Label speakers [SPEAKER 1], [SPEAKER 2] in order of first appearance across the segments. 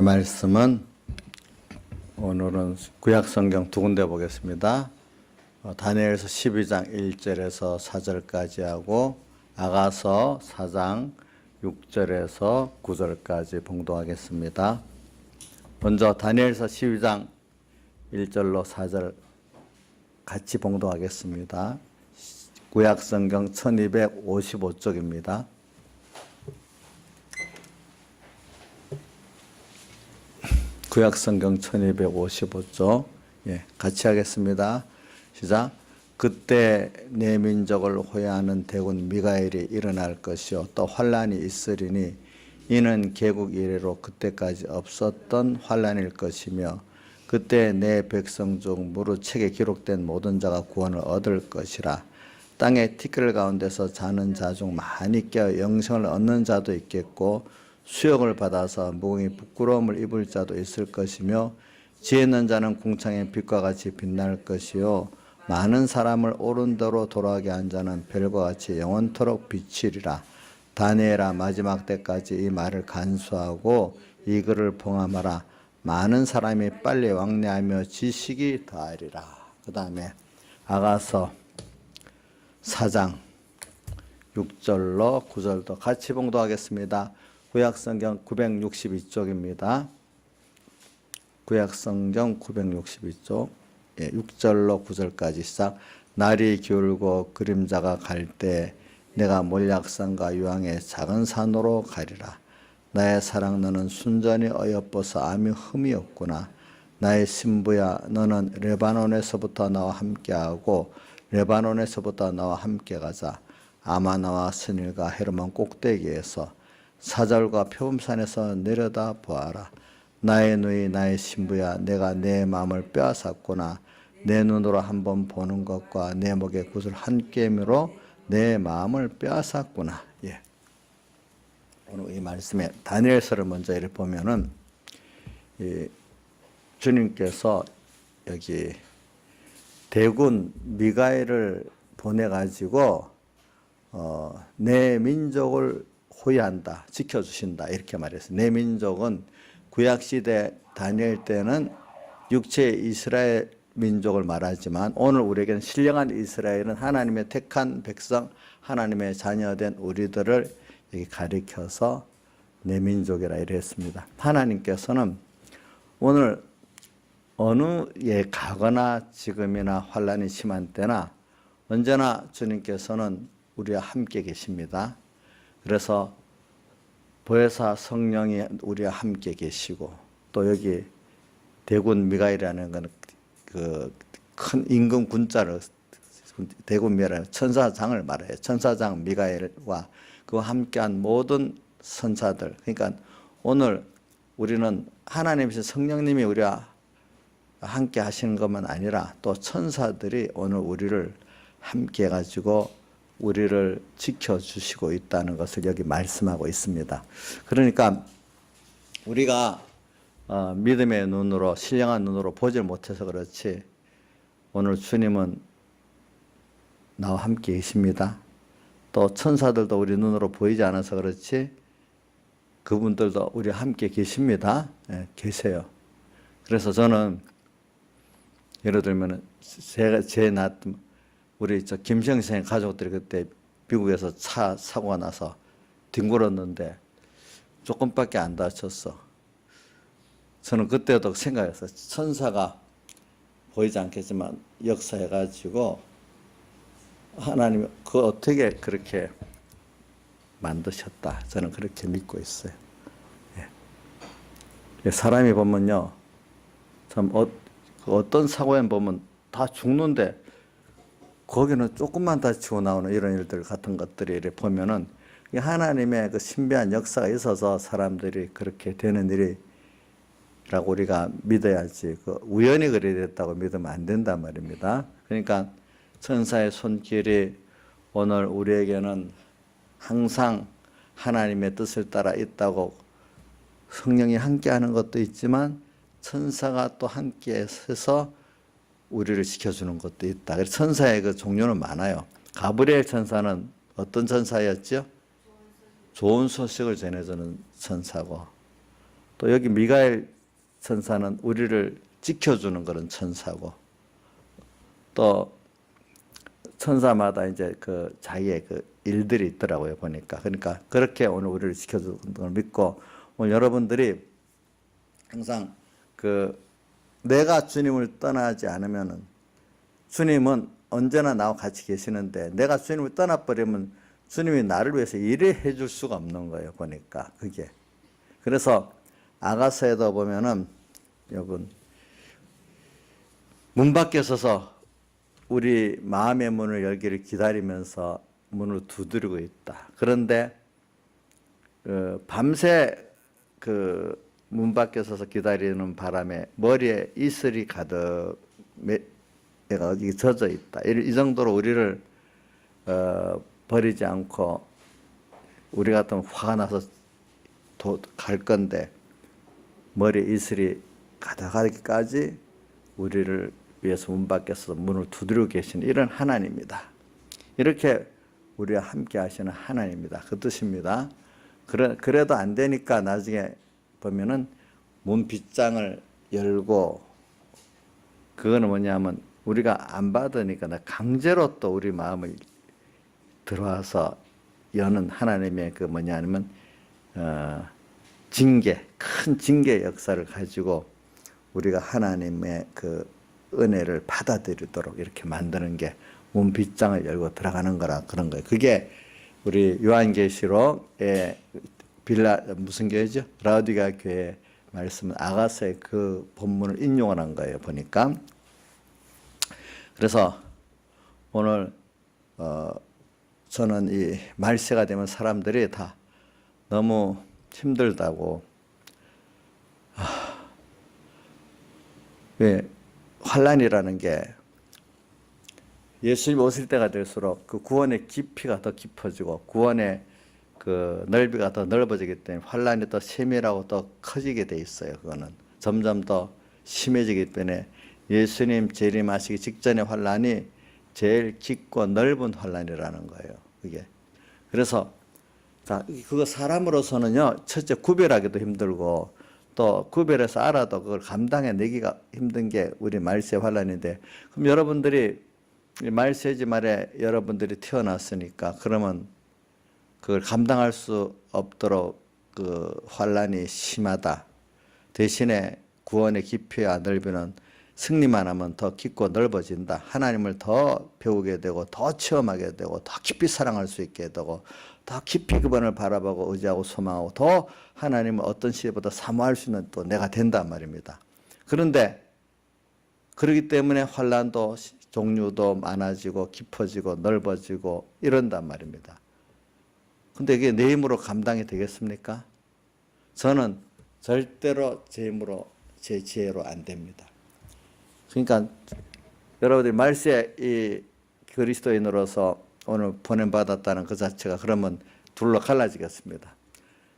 [SPEAKER 1] 말씀은 오늘은 구약성경 두 군데 보겠습니다. 다니엘서 12장 1절에서 4절까지 하고 아가서 4장 6절에서 9절까지 봉독하겠습니다. 먼저 다니엘서 12장 1절로 4절 같이 봉독하겠습니다. 구약성경 1255쪽입니다. 구약성경 1255쪽 같이 하겠습니다. 시작. 그때 내 민족을 호위하는 대군 미가엘이 일어날 것이요 또 환란이 있으리니 이는 개국 이래로 그때까지 없었던 환란일 것이며 그때 내 백성 중 무릇 책에 기록된 모든 자가 구원을 얻을 것이라. 땅의 티끌 가운데서 자는 자 중 많이 깨어 영생을 얻는 자도 있겠고 수욕을 받아서 무궁히 부끄러움을 입을 자도 있을 것이며 지혜 있는 자는 궁창의 빛과 같이 빛날 것이요 많은 사람을 옳은 대로 돌아가게 한 자는 별과 같이 영원토록 비치리라. 다니엘아 마지막 때까지 이 말을 간수하고 이 글을 봉함하라. 많은 사람이 빨리 왕래하며 지식이 더하리라. 그 다음에 아가서 4장 6절로 9절도 같이 봉독하겠습니다. 구약성경 962쪽입니다. 구약성경 962쪽 6절로 9절까지 시작. 날이 기울고 그림자가 갈 때 내가 몰약산과 유황의 작은 산으로 가리라. 나의 사랑 너는 순전히 어여뻐서 암이 흠이 없구나. 나의 신부야 너는 레바논에서부터 나와 함께하고 레바논에서부터 나와 함께 가자. 아마나와 스닐과 헤르몬 꼭대기에서 사절과 표범산에서 내려다 보아라. 나의 누이 나의 신부야 내가 내 마음을 빼앗았구나. 내 눈으로 한번 보는 것과 내 목의 굿을 한 깨미로 내 마음을 빼앗았구나. 오늘 이 말씀에 다니엘서를 먼저 이렇게 보면은 주님께서 여기 대군 미가엘을 보내가지고 내 민족을 호위한다, 지켜주신다 이렇게 말했어요. 내 민족은 구약시대 다니엘 때는 육체의 이스라엘 민족을 말하지만 오늘 우리에게는 신령한 이스라엘은 하나님의 택한 백성, 하나님의 자녀된 우리들을 여기 가리켜서 내 민족이라 이랬습니다. 하나님께서는 오늘 어느 가거나 지금이나 환란이 심한 때나 언제나 주님께서는 우리와 함께 계십니다. 그래서 보혜사 성령이 우리와 함께 계시고 또 여기 대군 미가엘이라는 건 그 큰 임금 군자를 대군 미가엘 천사장을 말해요. 천사장 미가엘과 그와 함께한 모든 선사들. 그러니까 오늘 우리는 하나님이신 성령님이 우리와 함께 하시는 것만 아니라 또 천사들이 오늘 우리를 함께 해가지고 우리를 지켜주시고 있다는 것을 여기 말씀하고 있습니다. 그러니까 우리가 믿음의 눈으로 신령한 눈으로 보질 못해서 그렇지 오늘 주님은 나와 함께 계십니다. 또 천사들도 우리 눈으로 보이지 않아서 그렇지 그분들도 우리와 함께 계십니다. 계세요. 그래서 저는 예를 들면 제 낳았던 우리 김시영 선생 가족들이 그때 미국에서 차 사고가 나서 뒹굴었는데 조금밖에 안 다쳤어. 저는 그때도 생각했어요. 천사가 보이지 않겠지만 역사해가지고 하나님이 그 어떻게 그렇게 만드셨다. 저는 그렇게 믿고 있어요. 사람이 보면요, 참 어떤 사고에 보면 다 죽는데 거기는 조금만 다치고 나오는 이런 일들 같은 것들이 이렇게 보면은 하나님의 그 신비한 역사가 있어서 사람들이 그렇게 되는 일이라고 우리가 믿어야지. 그 우연히 그래 됐다고 믿으면 안 된단 말입니다. 그러니까 천사의 손길이 오늘 우리에게는 항상 하나님의 뜻을 따라 있다고 성령이 함께하는 것도 있지만 천사가 또 함께해서 우리를 지켜주는 것도 있다. 그래서 천사의 그 종류는 많아요. 가브리엘 천사는 어떤 천사였죠? 좋은 소식을 전해주는 천사고 또 여기 미가엘 천사는 우리를 지켜주는 그런 천사고, 또 천사마다 이제 그 자기의 그 일들이 있더라고요, 보니까. 그러니까 그렇게 오늘 우리를 지켜주는 걸 믿고, 오늘 여러분들이 항상 그 내가 주님을 떠나지 않으면은, 주님은 언제나 나와 같이 계시는데 내가 주님을 떠나버리면 주님이 나를 위해서 일해 줄 수가 없는 거예요, 보니까. 그게. 그래서 아가서에도 보면은 여러분, 문 밖에 서서 우리 마음의 문을 열기를 기다리면서 문을 두드리고 있다. 그런데 밤새 그 문 밖에 서서 기다리는 바람에 머리에 이슬이 가득 내가 어디 젖어 있다. 이 정도로 우리를 버리지 않고 우리 같으면 화가 나서 갈 건데 머리에 이슬이 가득하기까지 우리를 위해서 문 밖에서 문을 두드리고 계신 이런 하나님입니다. 이렇게 우리와 함께 하시는 하나님입니다. 그 뜻입니다. 그래도 안 되니까 나중에 보면은 문 빗장을 열고, 그거는 뭐냐면 우리가 안 받으니까 강제로 또 우리 마음을 들어와서 여는 하나님의 그 뭐냐면 징계, 큰 징계 역사를 가지고 우리가 하나님의 그 은혜를 받아들이도록 이렇게 만드는 게 문 빗장을 열고 들어가는 거라 그런 거예요. 그게 우리 요한계시록의 무슨 교회죠? 라우디가 교회 말씀은 아가서의 그 본문을 인용을 한 거예요, 보니까. 그래서 오늘 저는 이 말세가 되면 사람들이 다 너무 힘들다고, 왜 환란이라는 게 예수님 오실 때가 될수록 그 구원의 깊이가 더 깊어지고 구원의 그 넓이가 더 넓어지기 때문에 환란이 더 세밀하고 더 커지게 돼 있어요. 그거는 점점 더 심해지기 때문에 예수님 재림하시기 직전의 환란이 제일 깊고 넓은 환란이라는 거예요. 그게. 그래서 그거 사람으로서는요, 첫째 구별하기도 힘들고 또 구별해서 알아도 그걸 감당해내기가 힘든 게 우리 말세 환란인데, 그럼 여러분들이 말세지 말에 여러분들이 태어났으니까 그러면 그걸 감당할 수 없도록 그 환란이 심하다. 대신에 구원의 깊이와 넓이는 승리만 하면 더 깊고 넓어진다. 하나님을 더 배우게 되고 더 체험하게 되고 더 깊이 사랑할 수 있게 되고 더 깊이 그분을 바라보고 의지하고 소망하고 더 하나님을 어떤 시대보다 사모할 수 있는 또 내가 된단 말입니다. 그런데 그렇기 때문에 환란도 종류도 많아지고 깊어지고 넓어지고 이런단 말입니다. 근데 이게 내 힘으로 감당이 되겠습니까? 저는 절대로 제 힘으로 제 지혜로 안 됩니다. 그러니까 여러분들이 말세 이 그리스도인으로서 오늘 보냄받았다는 그 자체가 그러면 둘로 갈라지겠습니다.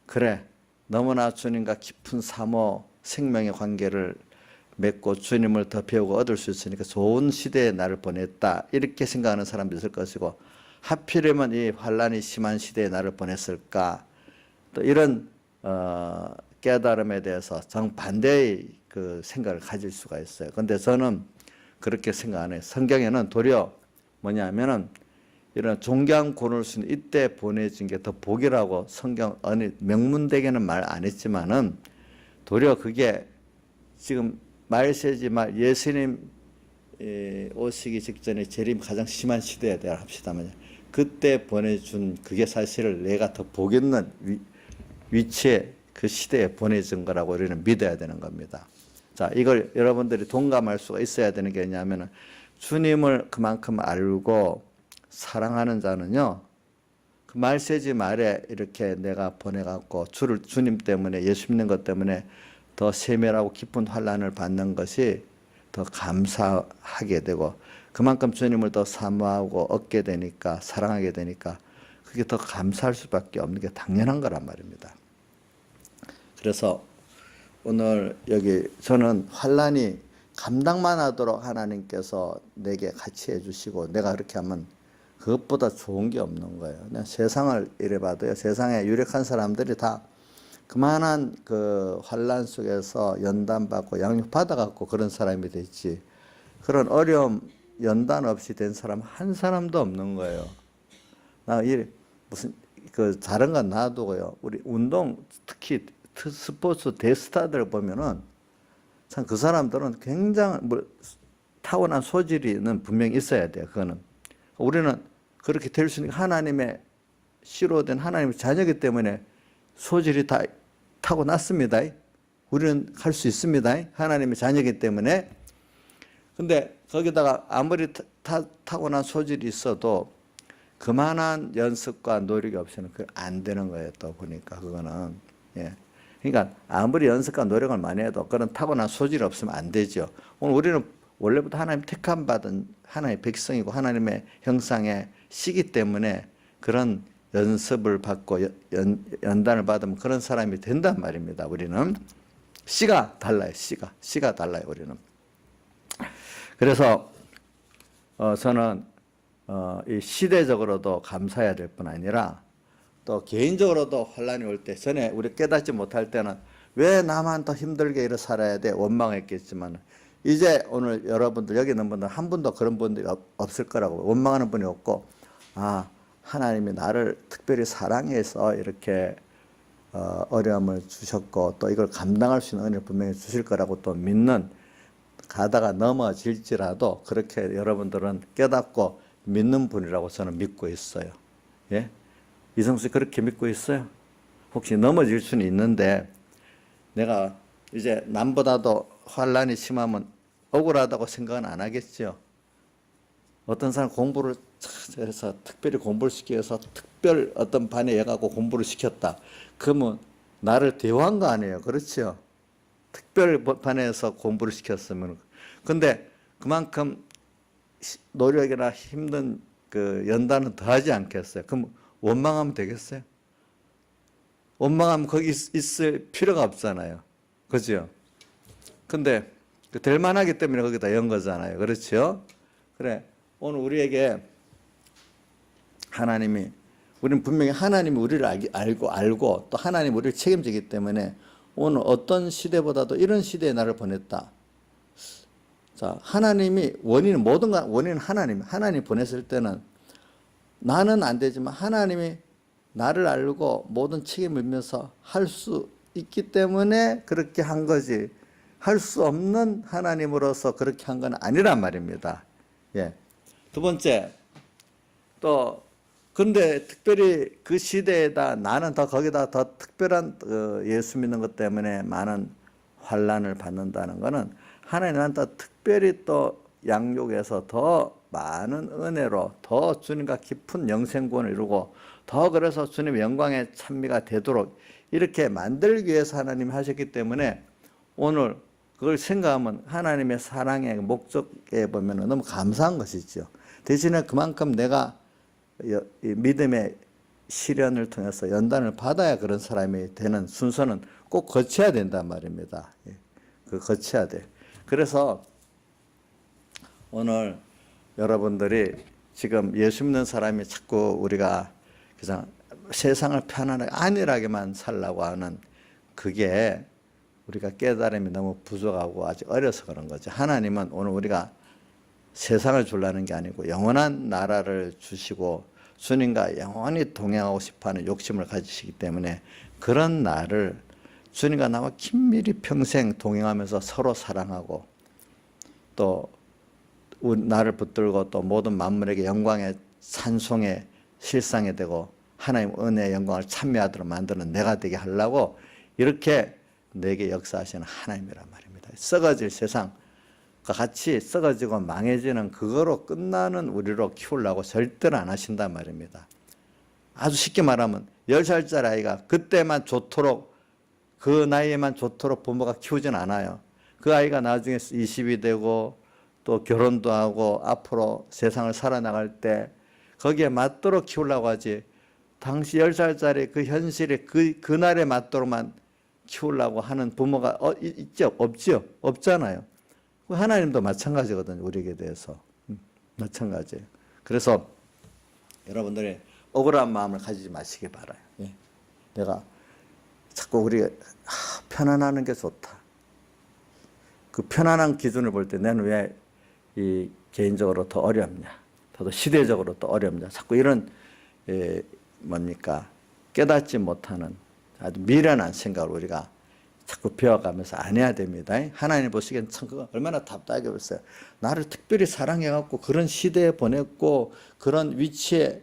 [SPEAKER 1] 그래, 너무나 주님과 깊은 사모 생명의 관계를 맺고 주님을 더 배우고 얻을 수 있으니까 좋은 시대에 나를 보냈다, 이렇게 생각하는 사람도 있을 것이고, 하필이면 이 환란이 심한 시대에 나를 보냈을까, 또 이런 깨달음에 대해서 정반대의 그 생각을 가질 수가 있어요. 그런데 저는 그렇게 생각 안 해요. 성경에는 도리어 뭐냐면은 이런 존귀한 구원을 수 있는 이때 보내진 게 더 복이라고 성경 어느 명문대개는 말 안 했지만은 도리어 그게 지금 말세지 말 예수님 오시기 직전에 재림 가장 심한 시대에 대해 합시다면 그때 보내준 그게 사실을 내가 더 복 있는 위치에 그 시대에 보내준 거라고 우리는 믿어야 되는 겁니다. 자, 이걸 여러분들이 동감할 수가 있어야 되는 게 뭐냐면 주님을 그만큼 알고 사랑하는 자는요, 그 말세지 말에 이렇게 내가 보내갖고 주님 때문에 예수 믿는 것 때문에 더 세밀하고 깊은 환란을 받는 것이 더 감사하게 되고 그만큼 주님을 더 사모하고 얻게 되니까 사랑하게 되니까 그게 더 감사할 수밖에 없는 게 당연한 거란 말입니다. 그래서 오늘 여기 저는 환란이 감당만 하도록 하나님께서 내게 같이 해주시고 내가 그렇게 하면 그것보다 좋은 게 없는 거예요. 그냥 세상을 이래 봐도요, 세상에 유력한 사람들이 다 그만한 그 환란 속에서 연단받고 양육받아갖고 그런 사람이 됐지. 그런 어려움 연단 없이 된 사람 한 사람도 없는 거예요. 나 무슨 그 다른 건 놔두고요. 우리 운동 특히 스포츠 대스타들 보면은 참 그 사람들은 굉장히 뭐 타고난 소질이는 분명히 있어야 돼요. 그거는 우리는 그렇게 될 수 있는 하나님의 씨로 된 하나님의 자녀이기 때문에 소질이 다 타고났습니다. 우리는 할 수 있습니다. 하나님의 자녀이기 때문에. 근데 거기다가 아무리 타고난 소질이 있어도 그만한 연습과 노력이 없이는 그게 안 되는 거예요. 또 보니까 그거는. 예. 그러니까 아무리 연습과 노력을 많이 해도 그런 타고난 소질이 없으면 안 되죠. 오늘 우리는 원래부터 하나님 택함 받은 하나님의 백성이고 하나님의 형상의 씨기 때문에 그런 연습을 받고 연단을 받으면 그런 사람이 된단 말입니다. 우리는 씨가 달라요. 씨가 달라요. 우리는. 그래서 저는 이 시대적으로도 감사해야 될 뿐 아니라 또 개인적으로도 혼란이 올 때 전에 우리 깨닫지 못할 때는 왜 나만 더 힘들게 이렇게 살아야 돼 원망했겠지만 이제 오늘 여러분들 여기 있는 분들 한 분도 그런 분들이 없을 거라고 원망하는 분이 없고 하나님이 나를 특별히 사랑해서 이렇게 어려움을 주셨고 또 이걸 감당할 수 있는 은혜를 분명히 주실 거라고 또 믿는 가다가 넘어질지라도 그렇게 여러분들은 깨닫고 믿는 분이라고 저는 믿고 있어요. 예? 이성수 그렇게 믿고 있어요? 혹시 넘어질 수는 있는데 내가 이제 남보다도 환란이 심하면 억울하다고 생각은 안 하겠죠. 어떤 사람 공부를 해서 특별히 공부를 시켜서 특별 어떤 반에 얘가고 공부를 시켰다. 그러면 나를 대우한 거 아니에요. 그렇죠? 특별 반에서 공부를 시켰으면. 근데 그만큼 노력이나 힘든 그 연단은 더하지 않겠어요. 그럼 원망하면 되겠어요? 원망하면 거기 있을 필요가 없잖아요. 그죠? 근데 될 만하기 때문에 거기다 연 거잖아요. 그렇죠? 그래. 오늘 우리에게 하나님이 우리는 분명히 하나님이 우리를 알고 또 하나님이 우리를 책임지기 때문에 오늘 어떤 시대보다도 이런 시대에 나를 보냈다. 자, 하나님이 원인은 하나님 보냈을 때는 나는 안 되지만 하나님이 나를 알고 모든 책임을 지면서 할 수 있기 때문에 그렇게 한 거지. 할 수 없는 하나님으로서 그렇게 한 건 아니란 말입니다. 예. 두 번째, 또 근데 특별히 그 시대에다 나는 거기다 더 특별한 예수 믿는 것 때문에 많은 환란을 받는다는 것은 하나님 나한테 특별히 또 양육해서 더 많은 은혜로 더 주님과 깊은 영생구원을 이루고 더 그래서 주님의 영광의 찬미가 되도록 이렇게 만들기 위해서 하나님이 하셨기 때문에 오늘 그걸 생각하면 하나님의 사랑의 목적에 보면 너무 감사한 것이죠. 대신에 그만큼 내가 믿음의 시련을 통해서 연단을 받아야 그런 사람이 되는 순서는 꼭 거쳐야 된단 말입니다. 그 거쳐야 돼. 그래서 오늘 여러분들이 지금 예수 믿는 사람이 자꾸 우리가 그냥 세상을 편안하게 안일하게만 살라고 하는 그게 우리가 깨달음이 너무 부족하고 아직 어려서 그런 거죠. 하나님은 오늘 우리가 세상을 주려는 게 아니고 영원한 나라를 주시고 주님과 영원히 동행하고 싶어하는 욕심을 가지시기 때문에 그런 나를 주님과 나와 긴밀히 평생 동행하면서 서로 사랑하고 또 나를 붙들고 또 모든 만물에게 영광의 찬송의 실상이 되고 하나님 은혜의 영광을 찬미하도록 만드는 내가 되게 하려고 이렇게 내게 역사하시는 하나님이란 말입니다. 썩어질 세상 같이 썩어지고 망해지는 그거로 끝나는 우리로 키우려고 절대로 안 하신단 말입니다. 아주 쉽게 말하면 10살짜리 아이가 그때만 좋도록 그 나이에만 좋도록 부모가 키우진 않아요. 그 아이가 나중에 20이 되고 또 결혼도 하고 앞으로 세상을 살아나갈 때 거기에 맞도록 키우려고 하지 당시 10살짜리 그 현실에 그날에 맞도록만 키우려고 하는 부모가 있죠? 없죠? 없잖아요. 하나님도 마찬가지거든요. 우리에게 대해서. 마찬가지예요. 그래서 여러분들이 억울한 마음을 가지지 마시기 바라요. 예. 내가 자꾸 우리가 편안하는 게 좋다. 그 편안한 기준을 볼 때 나는 왜 이 개인적으로 더 어렵냐, 더 시대적으로 또 어렵냐, 자꾸 이런 뭡니까 깨닫지 못하는 아주 미련한 생각을 우리가 자꾸 배워가면서 안 해야 됩니다. 하나님 보시기엔 참 그거 얼마나 답답하게 보세요. 나를 특별히 사랑해갖고 그런 시대에 보냈고 그런 위치에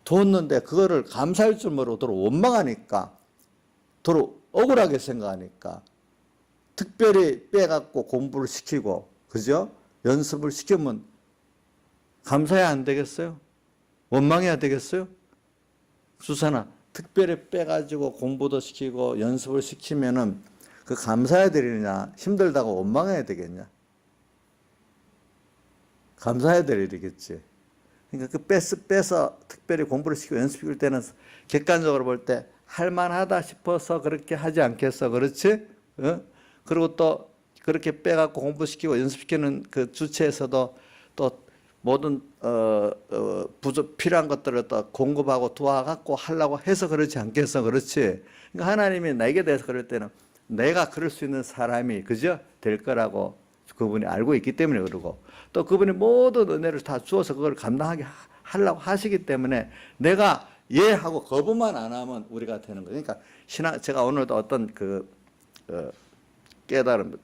[SPEAKER 1] 뒀는데 그거를 감사할 줄 모르고 도로 원망하니까, 도로 억울하게 생각하니까 특별히 빼갖고 공부를 시키고, 그죠? 연습을 시키면 감사해야 안 되겠어요? 원망해야 되겠어요? 수산아, 특별히 빼가지고 공부도 시키고 연습을 시키면은 그 감사해야 되느냐, 힘들다고 원망해야 되겠냐? 감사해야 될 일이겠지. 그러니까 그 빼서 특별히 공부를 시키고 연습시킬 때는 객관적으로 볼 때 할만하다 싶어서 그렇게 하지 않겠어, 그렇지? 그리고 또 그렇게 빼갖고 공부시키고 연습시키는 그 주체에서도 또 모든 필요한 것들을 또 공급하고 도와갖고 하려고 해서 그렇지 않겠어, 그렇지? 그러니까 하나님이 나에게 대해서 그럴 때는 내가 그럴 수 있는 사람이, 그죠? 될 거라고 그분이 알고 있기 때문에 그러고, 또 그분이 모든 은혜를 다 주어서 그걸 감당하게 하려고 하시기 때문에 내가 예 하고 거부만 안 하면 우리가 되는 거예요. 그러니까 제가 오늘도 어떤 깨달음,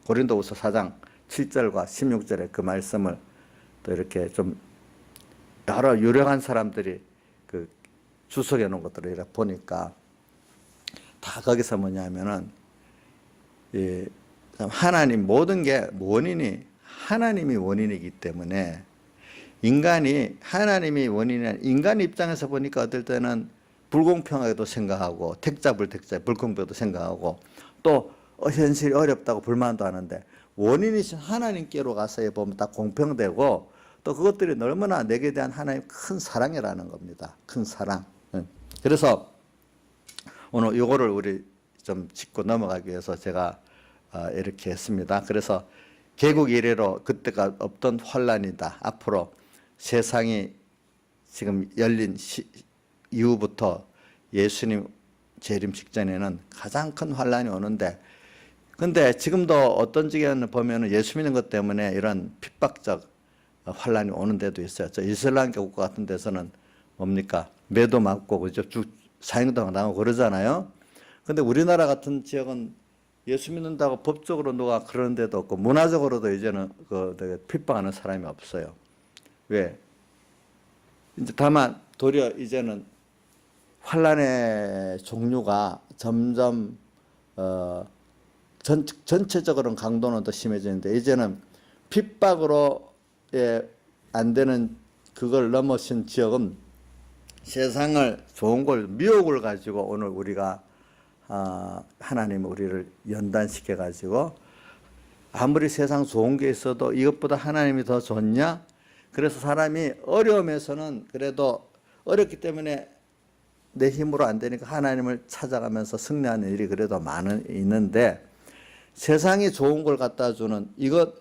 [SPEAKER 1] 고린도후서 4장 7절과 16절의 그 말씀을 또 이렇게 좀 여러 유력한 사람들이 그 주석해 놓은 것들을 이렇게 보니까 다 거기서 뭐냐면은 하나님, 모든 게 원인이 하나님이 원인이기 때문에 인간이, 하나님이 원인이, 인간 입장에서 보니까 어떨 때는 불공평하게도 생각하고 택잡을 불공평하게도 생각하고 또 현실이 어렵다고 불만도 하는데, 원인이신 하나님께로 가서 보면 다 공평되고 또 그것들이 얼마나 내게 대한 하나님의 큰 사랑이라는 겁니다. 큰 사랑. 그래서 오늘 이거를 우리 좀 짚고 넘어가기 위해서 제가 이렇게 했습니다. 그래서 개국 이래로 그때가 없던 환란이다. 앞으로 세상이 지금 열린 이후부터 예수님 재림 직전에는 가장 큰 환란이 오는데, 근데 지금도 어떤 지경을 보면 예수 믿는 것 때문에 이런 핍박적 환란이 오는 데도 있어요. 저 이슬람교 국가 같은 데서는 뭡니까? 매도 맞고, 그죠? 사형도 당하고 그러잖아요. 근데 우리나라 같은 지역은 예수 믿는다고 법적으로 누가 그러는 데도 없고 문화적으로도 이제는 핍박하는 사람이 없어요. 왜? 이제 다만 도리어 이제는 환란의 종류가 점점 전체적으로는 강도는 더 심해지는데, 이제는 핍박으로 안 되는 그걸 넘어선 지역은 세상을 좋은 걸, 미혹을 가지고 오늘 우리가 하나님 우리를 연단시켜 가지고 아무리 세상 좋은 게 있어도 이것보다 하나님이 더 좋냐? 그래서 사람이 어려움에서는 그래도 어렵기 때문에 내 힘으로 안 되니까 하나님을 찾아가면서 승리하는 일이 그래도 있는데, 세상이 좋은 걸 갖다 주는 이것도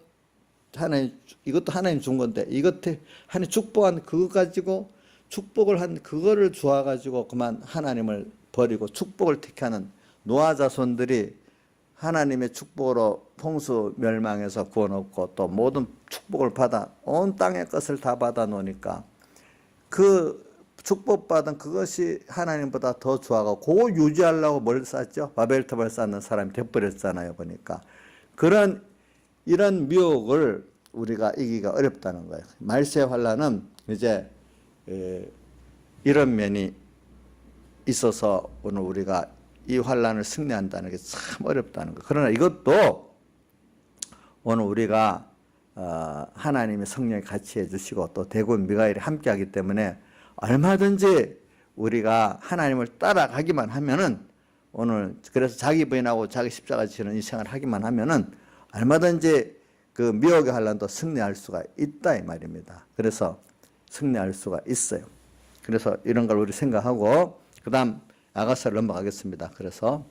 [SPEAKER 1] 하나님 준 건데, 이것 하나님 축복한 그거 가지고 축복을 한 그거를 주어가지고 그만 하나님을 버리고 축복을 택하는 노아 자손들이 하나님의 축복으로 홍수 멸망에서 구원 얻고 또 모든 축복을 받아 온 땅의 것을 다 받아 놓으니까 그 축복받은 그것이 하나님보다 더 좋아가고 그거 유지하려고 뭘 쌓죠? 바벨탑을 쌓는 사람이 돼버렸잖아요. 보니까 이런 미혹을 우리가 이기기가 어렵다는 거예요. 말세 환란은 이제 이런 면이 있어서 오늘 우리가 이 환란을 승리한다는 게 참 어렵다는 거예요. 그러나 이것도 오늘 우리가 하나님의 성령이 같이 해주시고 또 대군 미가엘이 함께하기 때문에 얼마든지 우리가 하나님을 따라가기만 하면은, 오늘 그래서 자기 부인하고 자기 십자가 지는 이 생활을 하기만 하면은 얼마든지 그 미혹의 환란도 승리할 수가 있다 이 말입니다. 그래서 승리할 수가 있어요. 그래서 이런 걸 우리 생각하고 그다음 아가서를 넘어가겠습니다. 그래서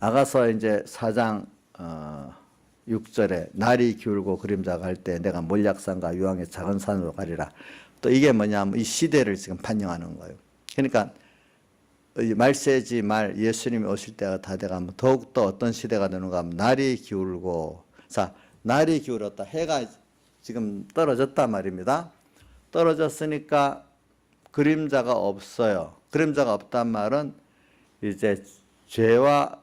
[SPEAKER 1] 아가서 이제 4장 6절에 날이 기울고 그림자가 갈 때 내가 몰약산과 유황의 작은 산으로 가리라. 또 이게 뭐냐면 이 시대를 지금 반영하는 거예요. 그러니까 이 말세지 말 예수님이 오실 때가 다 돼가면 더욱더 어떤 시대가 되는가 하면 날이 기울고, 자, 날이 기울었다. 해가 지금 떨어졌단 말입니다. 떨어졌으니까 그림자가 없어요. 그림자가 없단 말은 이제 죄와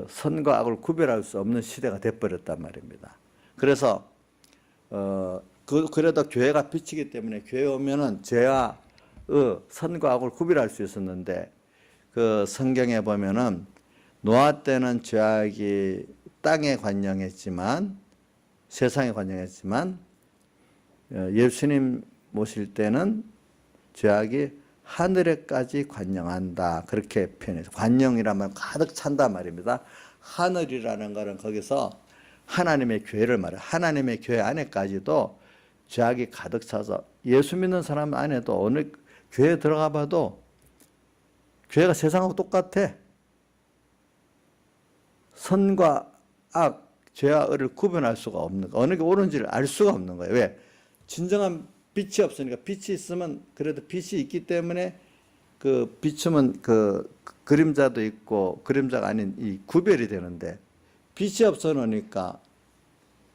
[SPEAKER 1] 선과 악을 구별할 수 없는 시대가 돼버렸단 말입니다. 그래서 그래도 교회가 빛이기 때문에 교회 오면은 죄와 선과 악을 구별할 수 있었는데, 그 성경에 보면은 노아 때는 죄악이 땅에 관영했지만, 세상에 관영했지만, 예수님 모실 때는 죄악이 하늘에까지 관영한다. 그렇게 표현해서 관영이란 말 가득 찬단 말입니다. 하늘이라는 것은 거기서 하나님의 교회를 말해요. 하나님의 교회 안에까지도 죄악이 가득 차서 예수 믿는 사람 안에도 어느 교회에 들어가 봐도 교회가 세상하고 똑같아. 선과 악, 죄와 의를 구분할 수가 없는 거. 어느 게 옳은지를 알 수가 없는 거예요. 왜? 진정한 빛이 없으니까. 빛이 있으면 그래도 빛이 있기 때문에 그 비추면 그 그림자도 있고 그림자가 아닌 이 구별이 되는데, 빛이 없어 놓으니까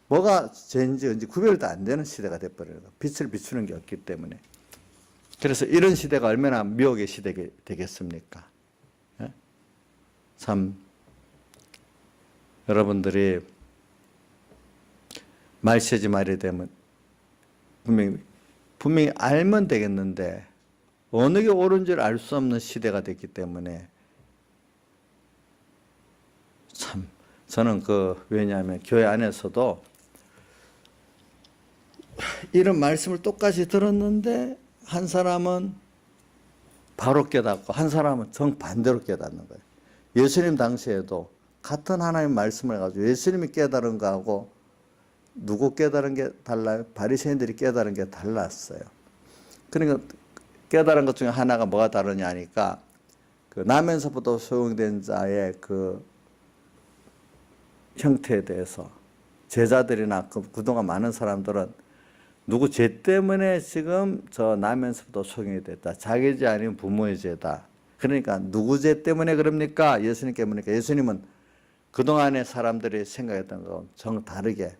[SPEAKER 1] 뭐가 죄인지 언제 구별도 안 되는 시대가 돼버려요. 빛을 비추는 게 없기 때문에. 그래서 이런 시대가 얼마나 미혹의 시대가 되겠습니까? 예? 참 여러분들이 말세지 말이 되면 분명히 알면 되겠는데 어느 게 옳은지를 알 수 없는 시대가 됐기 때문에 참 저는 왜냐하면 교회 안에서도 이런 말씀을 똑같이 들었는데 한 사람은 바로 깨닫고 한 사람은 정반대로 깨닫는 거예요. 예수님 당시에도 같은 하나님 말씀을 가지고 예수님이 깨달은 거하고 누구 깨달은 게 달라요? 바리새인들이 깨달은 게 달랐어요. 그러니까 깨달은 것 중에 하나가 뭐가 다르냐 하니까 그 나면서부터 소용된 자의 그 형태에 대해서 제자들이나 그동안 많은 사람들은 누구 죄 때문에 지금 저 나면서부터 소용이 됐다. 자기 죄 아니면 부모의 죄다. 그러니까 누구 죄 때문에 그럽니까? 예수님 때문이니까. 예수님은 그동안의 사람들이 생각했던 거 정 다르게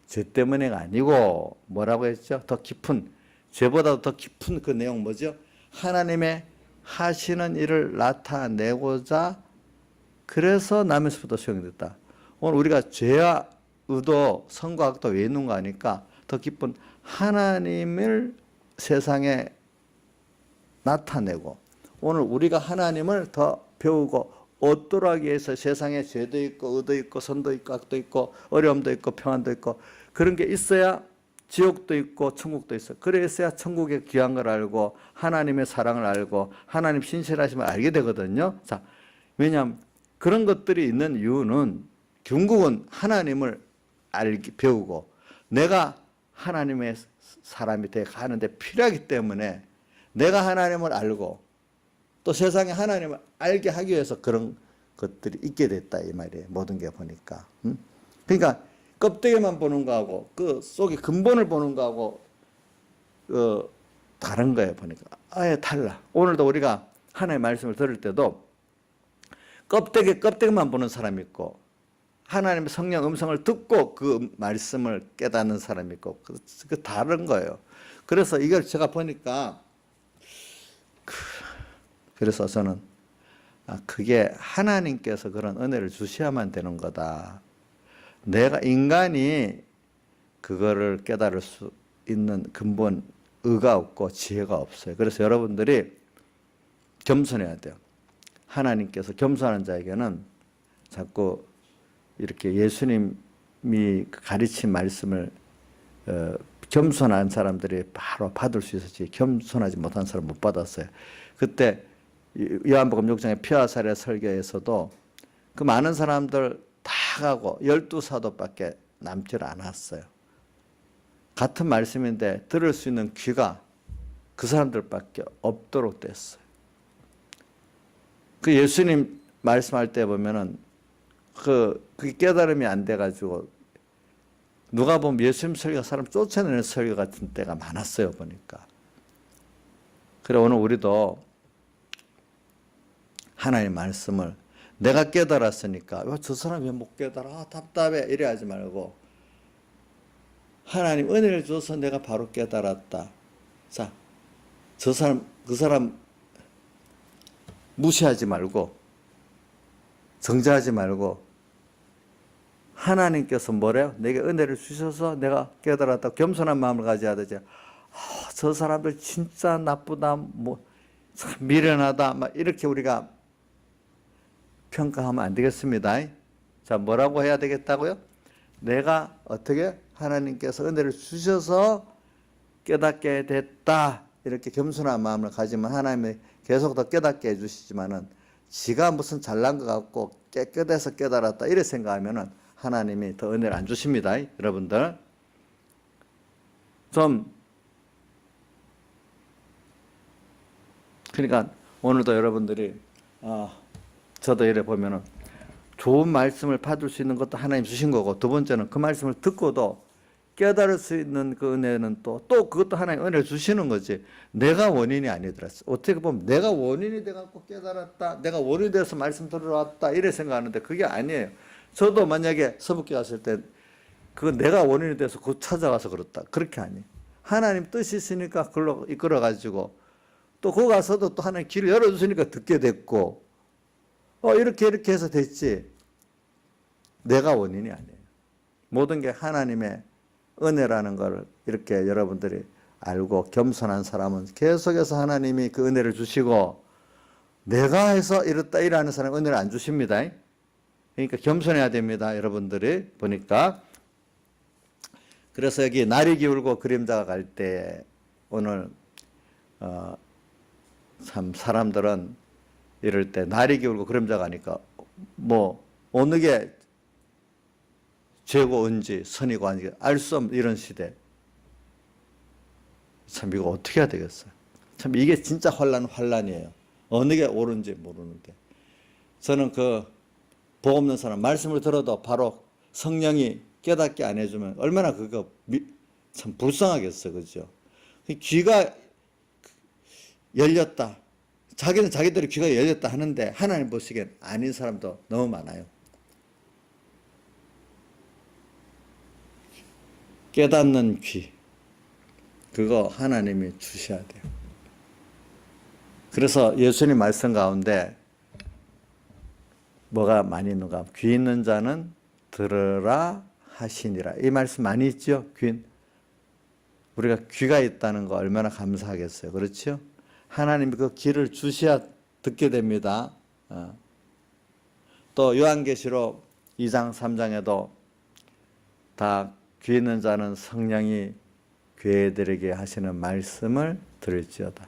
[SPEAKER 1] 죄 때문에가 아니고 뭐라고 했죠? 더 깊은, 죄보다도 더 깊은 그 내용 뭐죠? 하나님의 하시는 일을 나타내고자 그래서 나면서부터 소용이 됐다. 오늘 우리가 죄와 의도, 선과 악도 왜 있는가 하니까 더 깊은 하나님을 세상에 나타내고, 오늘 우리가 하나님을 더 배우고 얻도록 하기 위해서 세상에 죄도 있고 의도 있고 선도 있고 악도 있고 어려움도 있고 평안도 있고 그런 게 있어야 지옥도 있고 천국도 있어. 그래서야 천국의 귀한 걸 알고 하나님의 사랑을 알고 하나님 신실하심을 알게 되거든요. 자, 왜냐하면 그런 것들이 있는 이유는 결국은 하나님을 배우고 내가 하나님의 사람이 되어 가는데 필요하기 때문에 내가 하나님을 알고 또 세상에 하나님을 알게 하기 위해서 그런 것들이 있게 됐다 이 말이에요. 모든 게 보니까. 그러니까 껍데기만 보는 거하고 그 속에 근본을 보는 거하고 다른 거예요. 보니까 아예 달라. 오늘도 우리가 하나님의 말씀을 들을 때도 껍데기만 보는 사람이 있고 하나님의 성령 음성을 듣고 그 말씀을 깨닫는 사람이 있고 그 다른 거예요. 그래서 이걸 제가 보니까 그래서 저는 그게 하나님께서 그런 은혜를 주셔야만 되는 거다. 내가 인간이 그거를 깨달을 수 있는 근본 의가 없고 지혜가 없어요. 그래서 여러분들이 겸손해야 돼요. 하나님께서 겸손한 자에게는 자꾸 이렇게 예수님이 가르친 말씀을 겸손한 사람들이 바로 받을 수 있었지 겸손하지 못한 사람 못 받았어요. 그때 요한복음 6장의 피와 살의 설교에서도 그 많은 사람들 다 가고 12사도밖에 남질 않았어요. 같은 말씀인데 들을 수 있는 귀가 그 사람들밖에 없도록 됐어요. 그 예수님 말씀할 때 보면은 그게 깨달음이 안 돼가지고 누가 보면 예수님 설교가 사람 쫓아내는 설교 같은 때가 많았어요 보니까. 그래 오늘 우리도 하나님 말씀을 내가 깨달았으니까 저 사람이 왜 못 깨달아? 답답해. 이래 하지 말고 하나님 은혜를 줘서 내가 바로 깨달았다. 자, 그 사람 무시하지 말고 정죄하지 말고 하나님께서 뭐래요? 내게 은혜를 주셔서 내가 깨달았다. 겸손한 마음을 가져야 되죠. 저 사람들 진짜 나쁘다, 뭐 참 미련하다, 막 이렇게 우리가 평가하면 안 되겠습니다. 자, 뭐라고 해야 되겠다고요? 내가 어떻게 하나님께서 은혜를 주셔서 깨닫게 됐다. 이렇게 겸손한 마음을 가지면 하나님이 계속 더 깨닫게 해주시지만은 지가 무슨 잘난 것 같고 깨끗해서 깨달았다 이래 생각하면은 하나님이 더 은혜를 안 주십니다. 여러분들 좀 그러니까 오늘도 여러분들이 저도 이래 보면은 좋은 말씀을 받을 수 있는 것도 하나님 주신 거고, 두 번째는 그 말씀을 듣고도 깨달을 수 있는 그 은혜는 또 그것도 하나님 은혜를 주시는 거지. 내가 원인이 아니더라. 어떻게 보면 내가 원인이 돼갖고 깨달았다, 내가 원인이 돼서 말씀 들어왔다 이래 생각하는데 그게 아니에요. 저도 만약에 서북교 갔을 때 그건 내가 원인이 돼서 곧 찾아와서 그렇다, 그렇게 아니에요. 하나님 뜻이 있으니까 그걸로 이끌어가지고 또 거기 가서도 또 하나님 길을 열어주시니까 듣게 됐고, 이렇게 해서 됐지. 내가 원인이 아니에요. 모든 게 하나님의 은혜라는 걸 이렇게 여러분들이 알고 겸손한 사람은 계속해서 하나님이 그 은혜를 주시고, 내가 해서 이렇다 이라는 사람은 은혜를 안 주십니다. 그러니까 겸손해야 됩니다. 여러분들이 보니까. 그래서 여기 날이 기울고 그림자가 갈 때 오늘 참 사람들은 이럴 때 날이 기울고 그림자가 가니까 뭐 어느 게 죄고인지 선이고 아닌지 알 수 없는 이런 시대. 참 이거 어떻게 해야 되겠어요? 참 이게 진짜 환란이에요. 어느 게 옳은지 모르는데. 저는 그 복 없는 사람 말씀을 들어도 바로 성령이 깨닫게 안 해주면 얼마나 그거 참 불쌍하겠어, 그죠? 귀가 열렸다. 자기는 자기들이 귀가 열렸다 하는데 하나님 보시기엔 아닌 사람도 너무 많아요. 깨닫는 귀, 그거 하나님이 주셔야 돼요. 그래서 예수님 말씀 가운데 뭐가 많이 있는가? 귀 있는 자는 들으라 하시니라. 이 말씀 많이 있죠? 우리가 귀가 있다는 거 얼마나 감사하겠어요. 그렇죠? 하나님이 그 귀를 주셔야 듣게 됩니다. 또 요한계시록 2장 3장에도 다 귀 있는 자는 성령이 교회들에게 하시는 말씀을 들을지어다.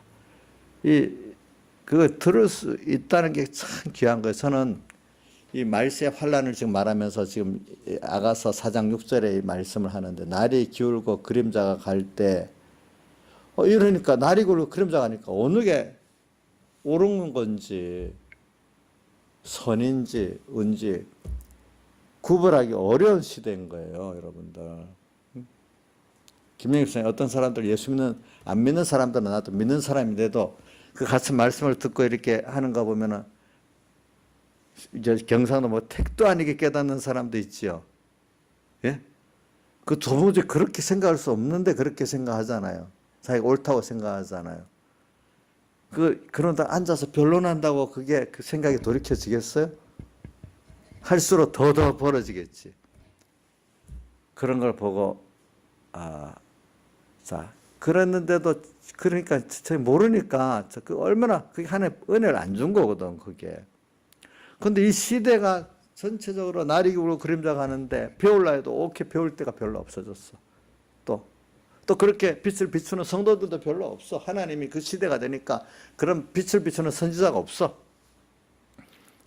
[SPEAKER 1] 그거 들을 수 있다는 게 참 귀한 거예요. 저는 이 말세의 환란을 지금 말하면서 지금 아가서 4장 6절에 이 말씀을 하는데, 날이 기울고 그림자가 갈 때 이러니까 날이 기울고 그림자가 가니까 어느 게 옳은 건지 선인지 은지 구별하기 어려운 시대인 거예요, 여러분들. 김영익 선생님, 어떤 사람들 안 믿는 사람들은 나도 믿는 사람인데도 그 같은 말씀을 듣고 이렇게 하는 거 보면은 이제 경상도 뭐 택도 아니게 깨닫는 사람도 있지요. 예? 그 도무지 그렇게 생각할 수 없는데 그렇게 생각하잖아요. 자기가 옳다고 생각하잖아요. 그런다 앉아서 변론한다고 그게 그 생각이 돌이켜지겠어요? 할수록 더 벌어지겠지. 그런 걸 보고 자, 그랬는데도 그러니까 모르니까 얼마나 그게 하나의 은혜를 안 준 거거든, 그게. 근데 이 시대가 전체적으로 날이 기울고 그림자 가는데 배울라 해도 오케이 배울 때가 별로 없어졌어. 또 그렇게 빛을 비추는 성도들도 별로 없어. 하나님이 그 시대가 되니까 그런 빛을 비추는 선지자가 없어.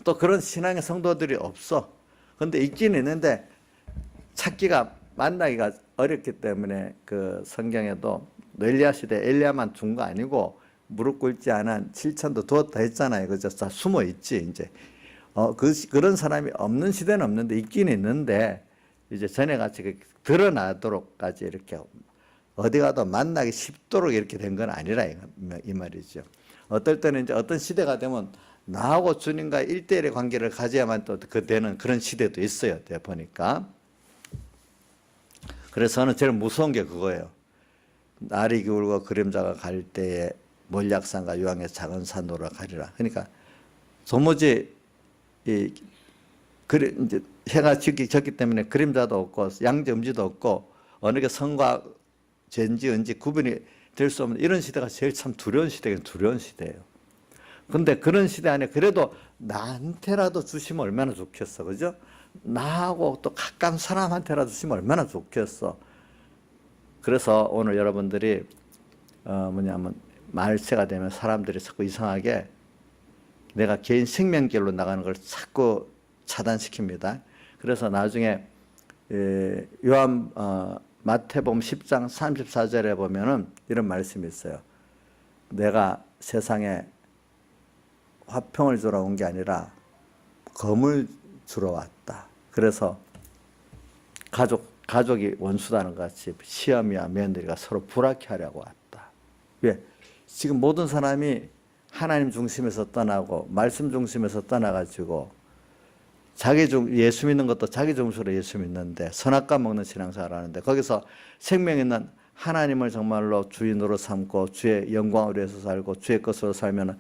[SPEAKER 1] 또 그런 신앙의 성도들이 없어. 근데 있긴 있는데 만나기가 어렵기 때문에 그 성경에도 엘리야 시대 엘리야만 준 거 아니고 무릎 꿇지 않은 7천도 두었다 했잖아요. 그죠? 다 숨어 있지, 이제. 그런 사람이 없는 시대는 없는데 있긴 있는데 이제 전에같이 드러나도록까지 이렇게 어디 가도 만나기 쉽도록 이렇게 된 건 아니라 이 말이죠. 어떨 때는 이제 어떤 시대가 되면 나하고 주님과 일대일의 관계를 가져야만 또 그 되는 그런 시대도 있어요. 보니까. 그래서 저는 제일 무서운 게 그거예요. 날이 기울고 그림자가 갈 때에 몰약산과 유황의 작은 산으로 가리라. 그러니까 도무지 이제 해가 졌기 때문에 그림자도 없고 양지음지도 없고 어느 게 선과 죄인지 은지 구분이 될 수 없는 이런 시대가 제일 참 두려운 시대예요. 근데 그런 시대 안에 그래도 나한테라도 주시면 얼마나 좋겠어. 그죠? 나하고 또 가까운 사람한테라도 주시면 얼마나 좋겠어. 그래서 오늘 여러분들이 뭐냐면 말세가 되면 사람들이 자꾸 이상하게 내가 개인 생명길로 나가는 걸 자꾸 차단시킵니다. 그래서 나중에 마태복음 10장 34절에 보면은 이런 말씀이 있어요. 내가 세상에 화평을 주러 온 게 아니라 검을 주러 왔다. 그래서 가족이 원수다는 것 같이 시어미와 며느리가 서로 불화케 하려고 왔다. 왜? 지금 모든 사람이 하나님 중심에서 떠나고 말씀 중심에서 떠나가지고 예수 믿는 것도 자기 중심으로 예수 믿는데 선악과 먹는 신앙생활을 하는데 거기서 생명 있는 하나님을 정말로 주인으로 삼고 주의 영광을 위해서 살고 주의 것으로 살면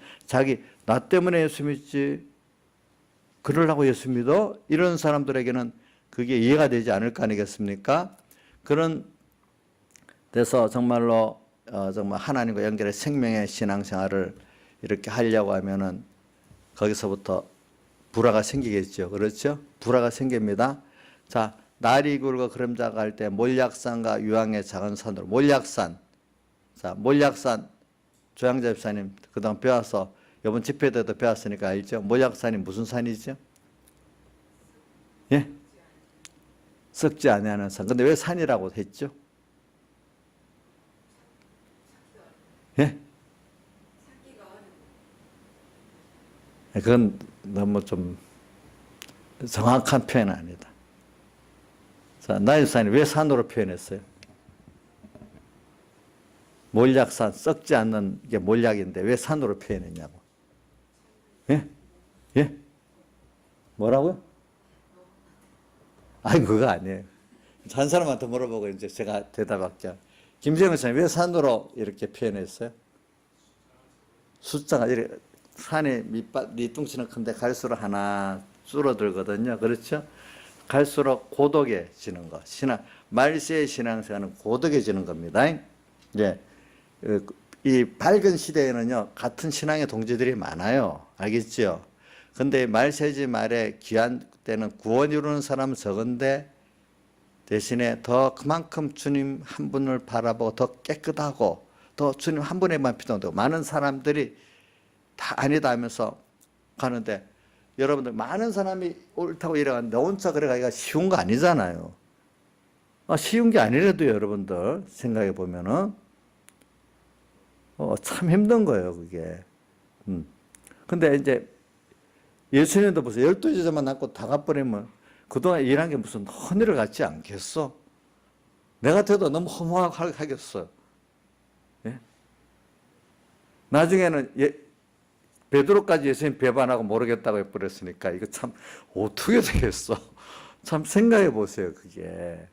[SPEAKER 1] 나 때문에 예수 믿지 그러려고 예수 믿어? 이런 사람들에게는 그게 이해가 되지 않을 거 아니겠습니까? 그런 데서 정말로 정말 하나님과 연결해 생명의 신앙생활을 이렇게 하려고 하면은 거기서부터 불화가 생기겠죠. 그렇죠? 불화가 생깁니다. 자, 날이 굵고 그림자가 갈 때 몰약산과 유황의 작은 산으로 몰약산. 자, 몰약산 조양자 집사님 그동안 배워서 이번 집회 때도 배웠으니까 알죠? 몰약산이 무슨 산이죠? 예? 썩지 아니하는 산. 근데 왜 산이라고 했죠? 예? 그건 너무 좀 정확한 표현은 아니다. 자, 나일산이 왜 산으로 표현했어요? 몰약산, 썩지 않는 게 몰약인데 왜 산으로 표현했냐고. 예? 예? 뭐라고요? 아니, 그거 아니에요. 한 사람한테 물어보고 이제 제가 대답할게요. 김정은 선생님, 왜 산으로 이렇게 표현했어요? 숫자가 이렇게, 산이 밑둥치는 큰데 갈수록 하나 줄어들거든요. 그렇죠? 갈수록 고독해지는 거. 말세의 신앙생활은 고독해지는 겁니다. 예. 이 밝은 시대에는요, 같은 신앙의 동지들이 많아요. 알겠죠? 근데 말세지 말에 귀한 때는 구원 이루는 사람은 적은데 대신에 더 그만큼 주님 한 분을 바라보고 더 깨끗하고 더 주님 한 분에만 필요하고 많은 사람들이 다 아니다 하면서 가는데 여러분들 많은 사람이 옳다고 이래가는데 너 혼자 그래가기가 쉬운 거 아니잖아요. 쉬운 게 아니라도 여러분들 생각해 보면은 참 힘든 거예요, 그게. 근데 이제 예수님도 보세요. 12제자만 남고 다 가버리면 그동안 일한 게 무슨 헌일을 같지 않겠어? 내 같아도 너무 허무하겠어요. 예? 나중에는 베드로까지 예수님 배반하고 모르겠다고 해버렸으니까 이거 참 어떻게 되겠어? 참 생각해 보세요, 그게.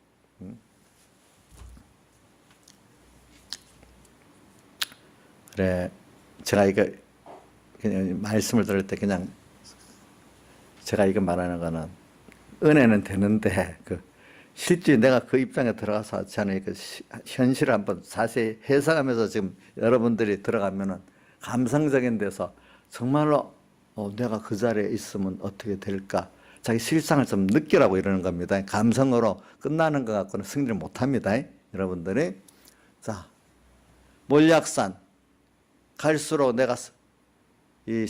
[SPEAKER 1] 그래, 제가 이거 그냥 말씀을 들을 때 그냥 제가 이거 말하는 거는 은혜는 되는데 실제 내가 그 입장에 들어가서 하지 않으니 현실을 한번 자세히 해석하면서 지금 여러분들이 들어가면은 감성적인 데서 정말로 내가 그 자리에 있으면 어떻게 될까? 자기 실상을 좀 느끼라고 이러는 겁니다. 감성으로 끝나는 것 갖고는 승리를 못합니다. 여러분들이. 자, 몰약산 갈수록 내가 이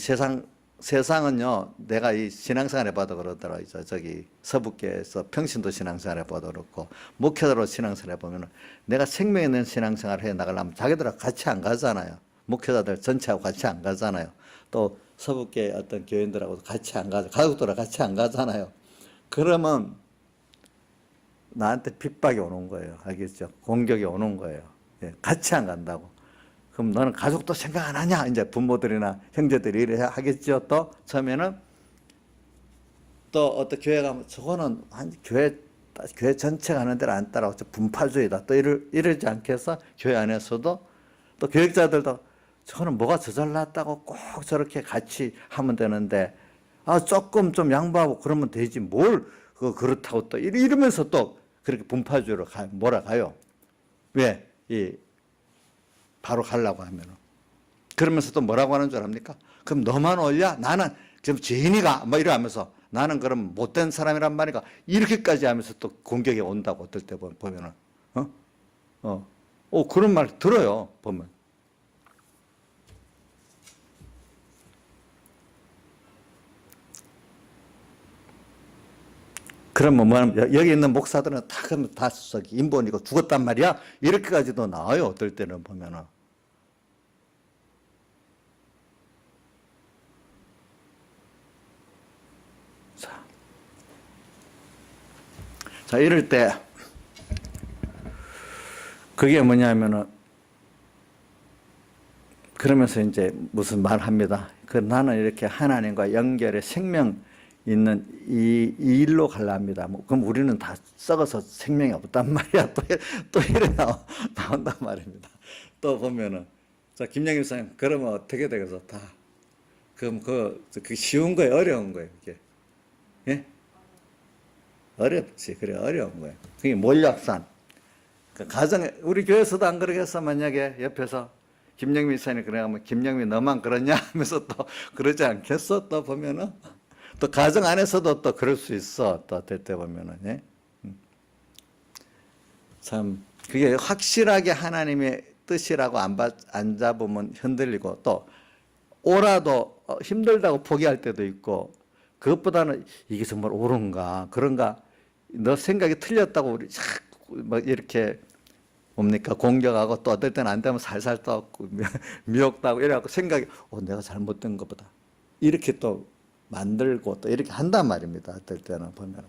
[SPEAKER 1] 세상은요, 내가 이 신앙생활 해봐도 그러더라고요. 저기 서북계에서 평신도 신앙생활 해봐도 그렇고, 목회자로 신앙생활 해보면 내가 생명 있는 신앙생활 해 나가려면 자기들하고 같이 안 가잖아요. 목회자들 전체하고 같이 안 가잖아요. 또 서북계 어떤 교인들하고도 같이 안 가죠. 가족들하고 같이 안 가잖아요. 그러면 나한테 핍박이 오는 거예요. 알겠죠? 공격이 오는 거예요. 예, 같이 안 간다고. 그럼 너는 가족도 생각 안 하냐? 이제 부모들이나 형제들이 이래 하겠죠. 또 처음에는 또 어떤 교회 가면 저거는 한 교회 전체가 하는 대로 안 따라오고 분파주의다. 또 이러지 않겠어? 교회 안에서도 또 교육자들도 저거는 뭐가 저잘났다고 꼭 저렇게 같이 하면 되는데 조금 좀 양보하고 그러면 되지 뭘 그렇다고 또 이러면서 또 그렇게 분파주의로 몰아가요. 왜? 바로 가려고 하면은. 그러면서 또 뭐라고 하는 줄 압니까? 그럼 너만 올려? 나는 지금 지인이가 뭐 이러면서 나는 그럼 못된 사람이란 말이가 이렇게까지 하면서 또 공격이 온다고 어떨 때 보면은 그런 말 들어요 보면. 그러면 뭐냐면 여기 있는 목사들은 다 인본이고 죽었단 말이야 이렇게까지도 나와요 어떨 때는 보면은. 자, 이럴 때, 그게 뭐냐면은, 그러면서 이제 무슨 말 합니다. 나는 이렇게 하나님과 연결해 생명 있는 이 일로 가려 합니다. 그럼 우리는 다 썩어서 생명이 없단 말이야. 또 이래 나온단 말입니다. 또 보면은, 자, 김영일 선생님, 그러면 어떻게 되겠어? 그럼 그 쉬운 거예요? 어려운 거예요? 이게? 예? 어렵지. 그래, 어려운 거예요. 그게 몰락산. 우리 교회에서도 안 그러겠어? 만약에 옆에서 김영민 선생님이 그러면 김영민 너만 그러냐? 하면서 또 그러지 않겠어? 또 보면은. 또 가정 안에서도 또 그럴 수 있어. 또 될 때 보면은. 예? 참, 그게 확실하게 하나님의 뜻이라고 안 잡으면 흔들리고 또 오라도 힘들다고 포기할 때도 있고 그것보다는 이게 정말 옳은가 그런가 너 생각이 틀렸다고 우리 뭐 이렇게 뭡니까 공격하고 또 어떨 때는 안 되면 살살 또 미혹도 하고 이래갖고 생각이 내가 잘못된 것보다 이렇게 또 만들고 또 이렇게 한단 말입니다. 어떨 때는 보면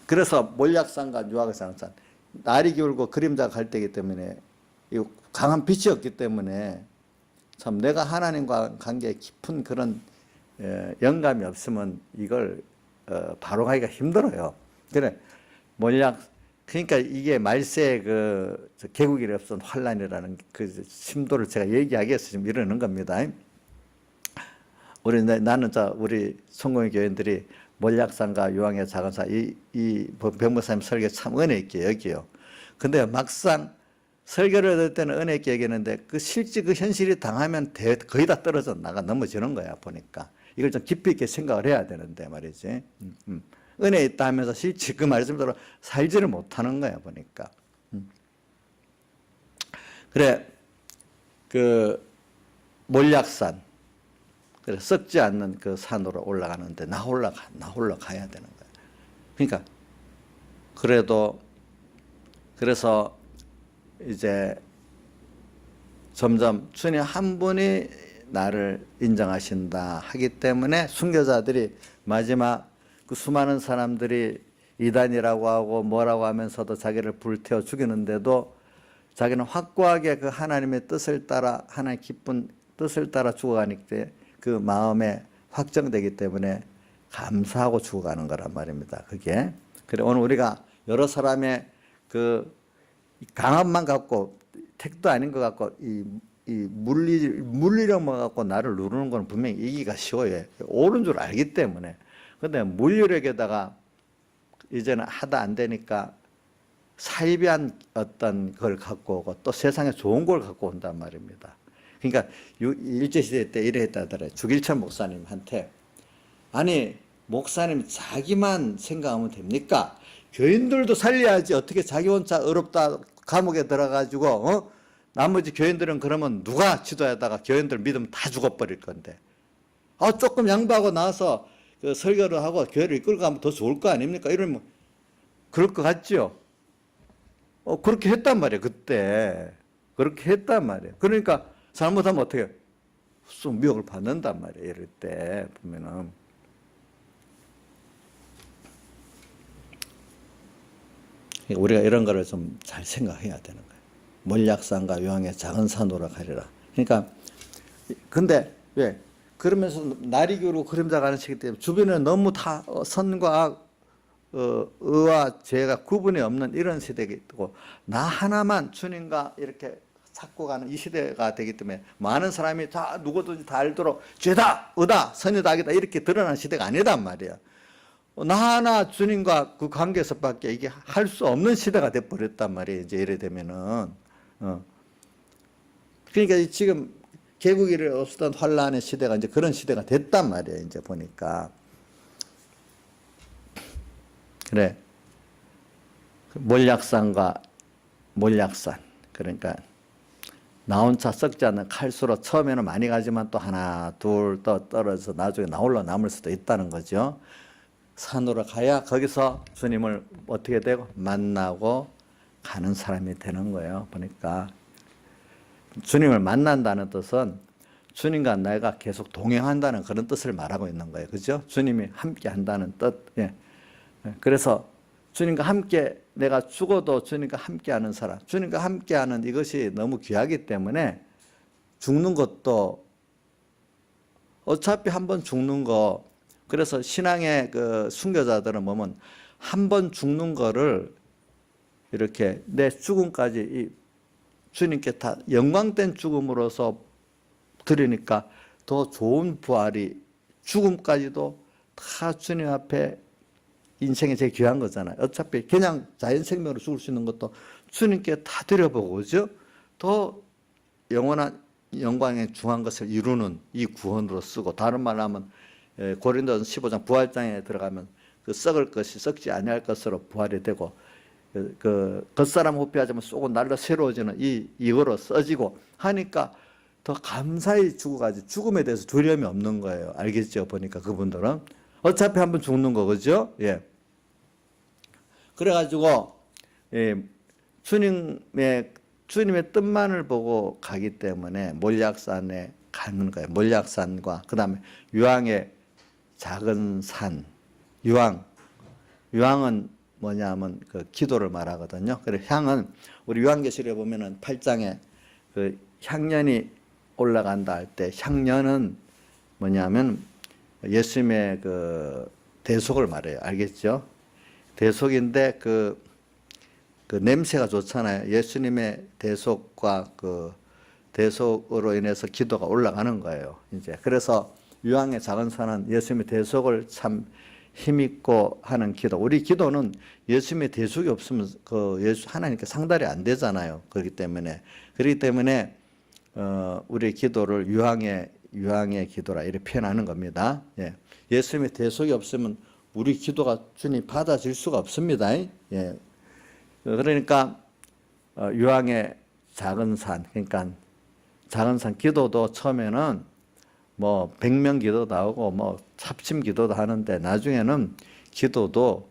[SPEAKER 1] 그래서 몰약산과 유학의 산 날이 기울고 그림자가 갈 때이기 때문에 이 강한 빛이 없기 때문에 참 내가 하나님과 관계에 깊은 그런 영감이 없으면 이걸 바로 가기가 힘들어요. 그래 그러니까 이게 말세의 개국일에 없던 환란이라는 그 심도를 제가 얘기하기 위해서 지금 이러는 겁니다. 우리 성공의 교인들이 몰약산과 유황의 작은 산 이 변호사님 설계 참 은혜 있게 여기요. 근데 막상 설교를 할 때는 은혜 있게 여기는데 실제 현실이 당하면 거의 다 떨어져 넘어지는 거야 보니까. 이걸 좀 깊이 있게 생각을 해야 되는데 말이지. 은혜 있다 하면서 실제 그 말씀대로 살지를 못하는 거야 보니까. 그래 몰약산 그래 썩지 않는 그 산으로 올라가는데 나 올라가야 되는 거야. 그러니까 그래서 이제 점점 주님 한 분이 나를 인정하신다 하기 때문에 순교자들이 마지막 그 수많은 사람들이 이단이라고 하고 뭐라고 하면서도 자기를 불태워 죽이는데도 자기는 확고하게 그 하나님의 뜻을 따라 하나님의 기쁜 뜻을 따라 죽어가니까 그 마음에 확정되기 때문에 감사하고 죽어가는 거란 말입니다. 그게. 그래 오늘 우리가 여러 사람의 그 강함만 갖고 택도 아닌 것 같고 이 물리력만 갖고 나를 누르는 건 분명히 이기가 쉬워요. 옳은 줄 알기 때문에. 근데 물리력에다가 이제는 하다 안 되니까 사이비한 어떤 걸 갖고 오고 또 세상에 좋은 걸 갖고 온단 말입니다. 그러니까 일제시대 때 이래 했다더래. 주길천 목사님한테 아니 목사님 자기만 생각하면 됩니까? 교인들도 살려야지 어떻게 자기 혼자 어렵다 감옥에 들어가지고 나머지 교인들은 그러면 누가 지도하다가 교인들 믿으면 다 죽어버릴 건데 조금 양보하고 나와서 그 설교를 하고 교회를 이끌고 가면 더 좋을 거 아닙니까? 이러면 그럴 것 같죠? 그렇게 했단 말이에요. 그때 그렇게 했단 말이에요. 그러니까 잘못하면 어떻게 쑥 미혹을 받는단 말이에요. 이럴 때 보면은 우리가 이런 거를 좀 잘 생각해야 되는 거예요. 몰약산과 요왕의 작은 산으로 가리라. 그러니까 근데 왜 그러면서 날이 기울고 그림자가 가는 시기 때문에 주변에 너무 다 선과 의와 죄가 구분이 없는 이런 시대가 있고 나 하나만 주님과 이렇게 찾고 가는 이 시대가 되기 때문에 많은 사람이 다 누구든지 다 알도록 죄다, 의다, 선이다, 악이다 이렇게 드러나는 시대가 아니단 말이야. 나 하나 주님과 그 관계에서밖에 이게 할 수 없는 시대가 돼버렸단 말이에요. 이제 이래 되면은. 그러니까 지금 개국일에 없었던 환란의 시대가 이제 그런 시대가 됐단 말이에요. 이제 보니까. 그래. 몰약산과 몰약산. 그러니까 나 혼자 썩지 않는 칼수로 처음에는 많이 가지만 또 하나, 둘 또 떨어져서 나중에 나홀로 남을 수도 있다는 거죠. 산으로 가야 거기서 주님을 어떻게 되고 만나고 가는 사람이 되는 거예요. 보니까 주님을 만난다는 뜻은 주님과 내가 계속 동행한다는 그런 뜻을 말하고 있는 거예요. 그죠? 주님이 함께 한다는 뜻. 예. 그래서 주님과 함께 내가 죽어도 주님과 함께하는 사람, 주님과 함께하는 이것이 너무 귀하기 때문에 죽는 것도 어차피 한 번 죽는 거. 그래서 신앙의 그 순교자들은 보면 한 번 죽는 거를 이렇게 내 죽음까지 이 주님께 다 영광된 죽음으로서 드리니까 더 좋은 부활이 죽음까지도 다 주님 앞에 인생이 제일 귀한 거잖아요. 어차피 그냥 자연생명으로 죽을 수 있는 것도 주님께 다 드려보고 그죠? 더 영원한 영광의 중한 것을 이루는 이 구원으로 쓰고 다른 말로 하면 고린도전 15장 부활장에 들어가면 그 썩을 것이 썩지 아니할 것으로 부활이 되고 그 겉사람 호피하자면 쏘고 날로 새로워지는 이거로 써지고 하니까 더 감사히 죽어가지고 죽음에 대해서 두려움이 없는 거예요. 알겠죠? 보니까 그분들은 어차피 한번 죽는 거 그죠? 예. 그래가지고 예, 주님의 뜻만을 보고 가기 때문에 몰약산에 가는 거예요. 몰약산과 그 다음에 유황의 작은 산. 유황은 뭐냐면 그 기도를 말하거든요. 그래서 향은 우리 요한계시록에 보면은 8장에 그 향년이 올라간다 할 때 향년은 뭐냐면 예수님의 그 대속을 말해요. 알겠죠? 대속인데 그 냄새가 좋잖아요. 예수님의 대속과 그 대속으로 인해서 기도가 올라가는 거예요. 이제 그래서 유황의 작은 산은 예수님의 대속을 참 힘있고 하는 기도. 우리 기도는 예수님의 대속이 없으면 그 예수 하나님께 상달이 안 되잖아요. 그렇기 때문에 우리 기도를 유황의 기도라 이렇게 표현하는 겁니다. 예. 예수님의 대속이 없으면 우리 기도가 주님 받아질 수가 없습니다. 예. 그러니까 유황의 작은 산, 그러니까 작은 산 기도도 처음에는 뭐 100명 기도도 나오고 뭐 합심 기도도 하는데 나중에는 기도도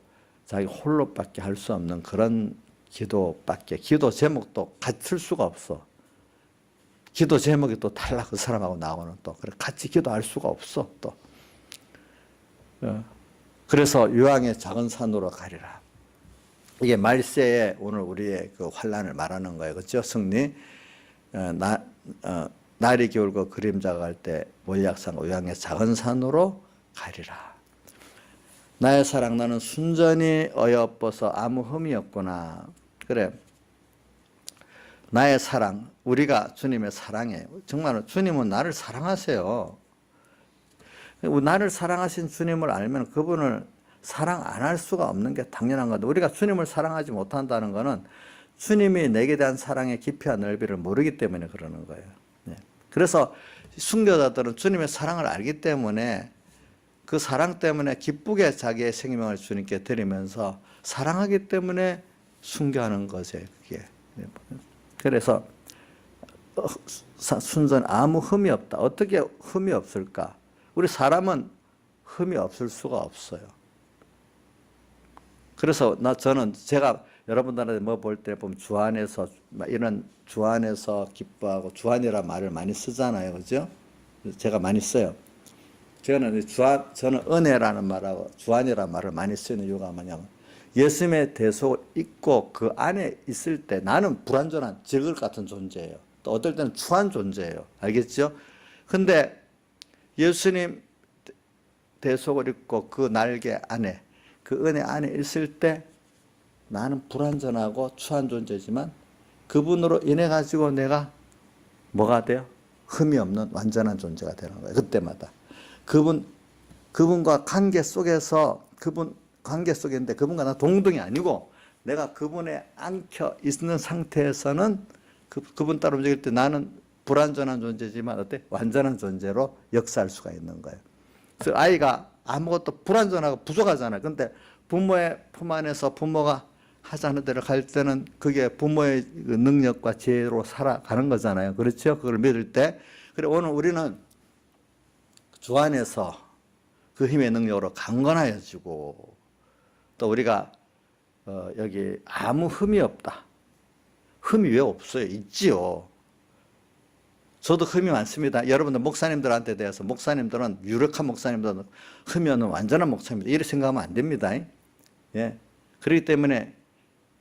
[SPEAKER 1] 자기 홀로밖에 할 수 없는 그런 기도밖에 기도 제목도 같을 수가 없어. 기도 제목이 또 달라 그 사람하고 나오는 또 그래 같이 기도할 수가 없어 또. 그래서 유황의 작은 산으로 가리라. 이게 말세에 오늘 우리의 그 환란을 말하는 거예요. 그렇죠? 승리. 날이 기울고 그림자가 갈 때 몰약산과 유황의 작은 산으로 가리라. 나의 사랑 나는 순전히 어여뻐서 아무 흠이 없구나. 그래. 나의 사랑, 우리가 주님의 사랑이에요. 정말 주님은 나를 사랑하세요. 나를 사랑하신 주님을 알면 그분을 사랑 안 할 수가 없는 게 당연한 건데 우리가 주님을 사랑하지 못한다는 것은 주님이 내게 대한 사랑의 깊이와 넓이를 모르기 때문에 그러는 거예요. 그래서 순교자들은 주님의 사랑을 알기 때문에 그 사랑 때문에 기쁘게 자기의 생명을 주님께 드리면서 사랑하기 때문에 순교하는 것이에요. 그게. 그래서 순전 아무 흠이 없다. 어떻게 흠이 없을까? 우리 사람은 흠이 없을 수가 없어요. 그래서 저는 제가 여러분들한테 뭐 볼 때 보면 주 안에서 이런 주 안에서 기뻐하고 주안이라는 말을 많이 쓰잖아요. 그죠? 제가 많이 써요. 저는 은혜라는 말하고 주안이라는 말을 많이 쓰는 이유가 뭐냐면 예수님의 대속을 잊고 그 안에 있을 때 나는 불완전한 질것 같은 존재예요. 또 어떨 때는 추한 존재예요. 알겠죠? 근데 예수님 대속을 잊고 그 날개 안에, 그 은혜 안에 있을 때 나는 불완전하고 추한 존재지만 그분으로 인해 가지고 내가 뭐가 돼요? 흠이 없는 완전한 존재가 되는 거예요. 그때마다. 그분과 관계 속에서, 그분 관계 속에 있는데 그분과 나 동등이 아니고 내가 그분에 안겨 있는 상태에서는 그분 따라 움직일 때 나는 불완전한 존재지만 어때? 완전한 존재로 역사할 수가 있는 거예요. 그래서 아이가 아무것도 불완전하고 부족하잖아요. 근데 부모의 품 안에서 부모가 하자는 대로 갈 때는 그게 부모의 능력과 지혜로 살아가는 거잖아요. 그렇죠? 그걸 믿을 때. 그래, 오늘 우리는 주 안에서 그 힘의 능력으로 강건하여지고 또 우리가 여기 아무 흠이 없다. 흠이 왜 없어요? 있지요. 저도 흠이 많습니다. 여러분들 목사님들한테 대해서 목사님들은 유력한 목사님들은 흠이 없는 완전한 목사입니다. 이렇게 생각하면 안 됩니다. 예. 그렇기 때문에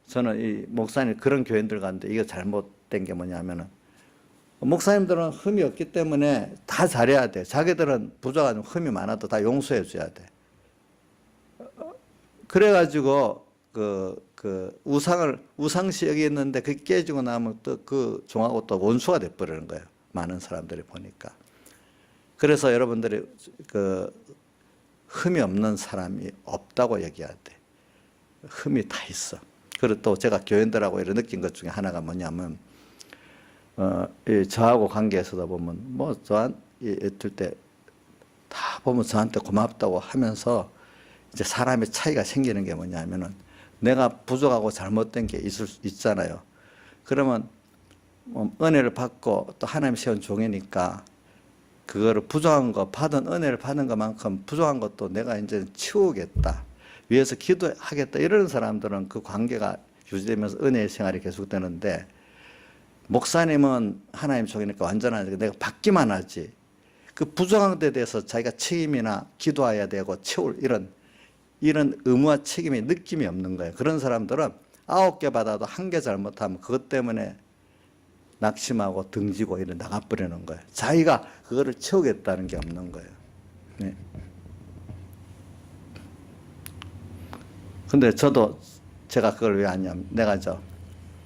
[SPEAKER 1] 저는 이 목사님 그런 교인들 가운데 이게 잘못된 게 뭐냐면은 목사님들은 흠이 없기 때문에 다 잘해야 돼. 자기들은 부족한 흠이 많아도 다 용서해 줘야 돼. 그래가지고 우상시 여기 있는데 그게 깨지고 나면 또 그 종하고 또 원수가 돼버리는 거예요. 많은 사람들이 보니까. 그래서 여러분들이 흠이 없는 사람이 없다고 얘기해야 돼. 흠이 다 있어. 그리고 또 제가 교인들하고 이런 느낀 것 중에 하나가 뭐냐면, 저하고 관계에서도 보면, 있을 때 다 보면 저한테 고맙다고 하면서 이제 사람의 차이가 생기는 게 뭐냐면은 내가 부족하고 잘못된 게 있잖아요. 그러면 은혜를 받고 또 하나님 세운 종이니까 그거를 부족한 거 받은 은혜를 받은 것만큼 부족한 것도 내가 이제 치우겠다. 위해서 기도하겠다. 이런 사람들은 그 관계가 유지되면서 은혜의 생활이 계속되는데 목사님은 하나님 종이니까 완전하니까 내가 받기만 하지. 그 부족한 데 대해서 자기가 책임이나 기도해야 되고 채울 이런 의무와 책임의 느낌이 없는 거예요. 그런 사람들은 9개 받아도 1개 잘못하면 그것 때문에 낙심하고 등지고 이런 나가버리는 거예요. 자기가 그거를 채우겠다는 게 없는 거예요. 네. 근데 저도 제가 그걸 왜 하냐면 내가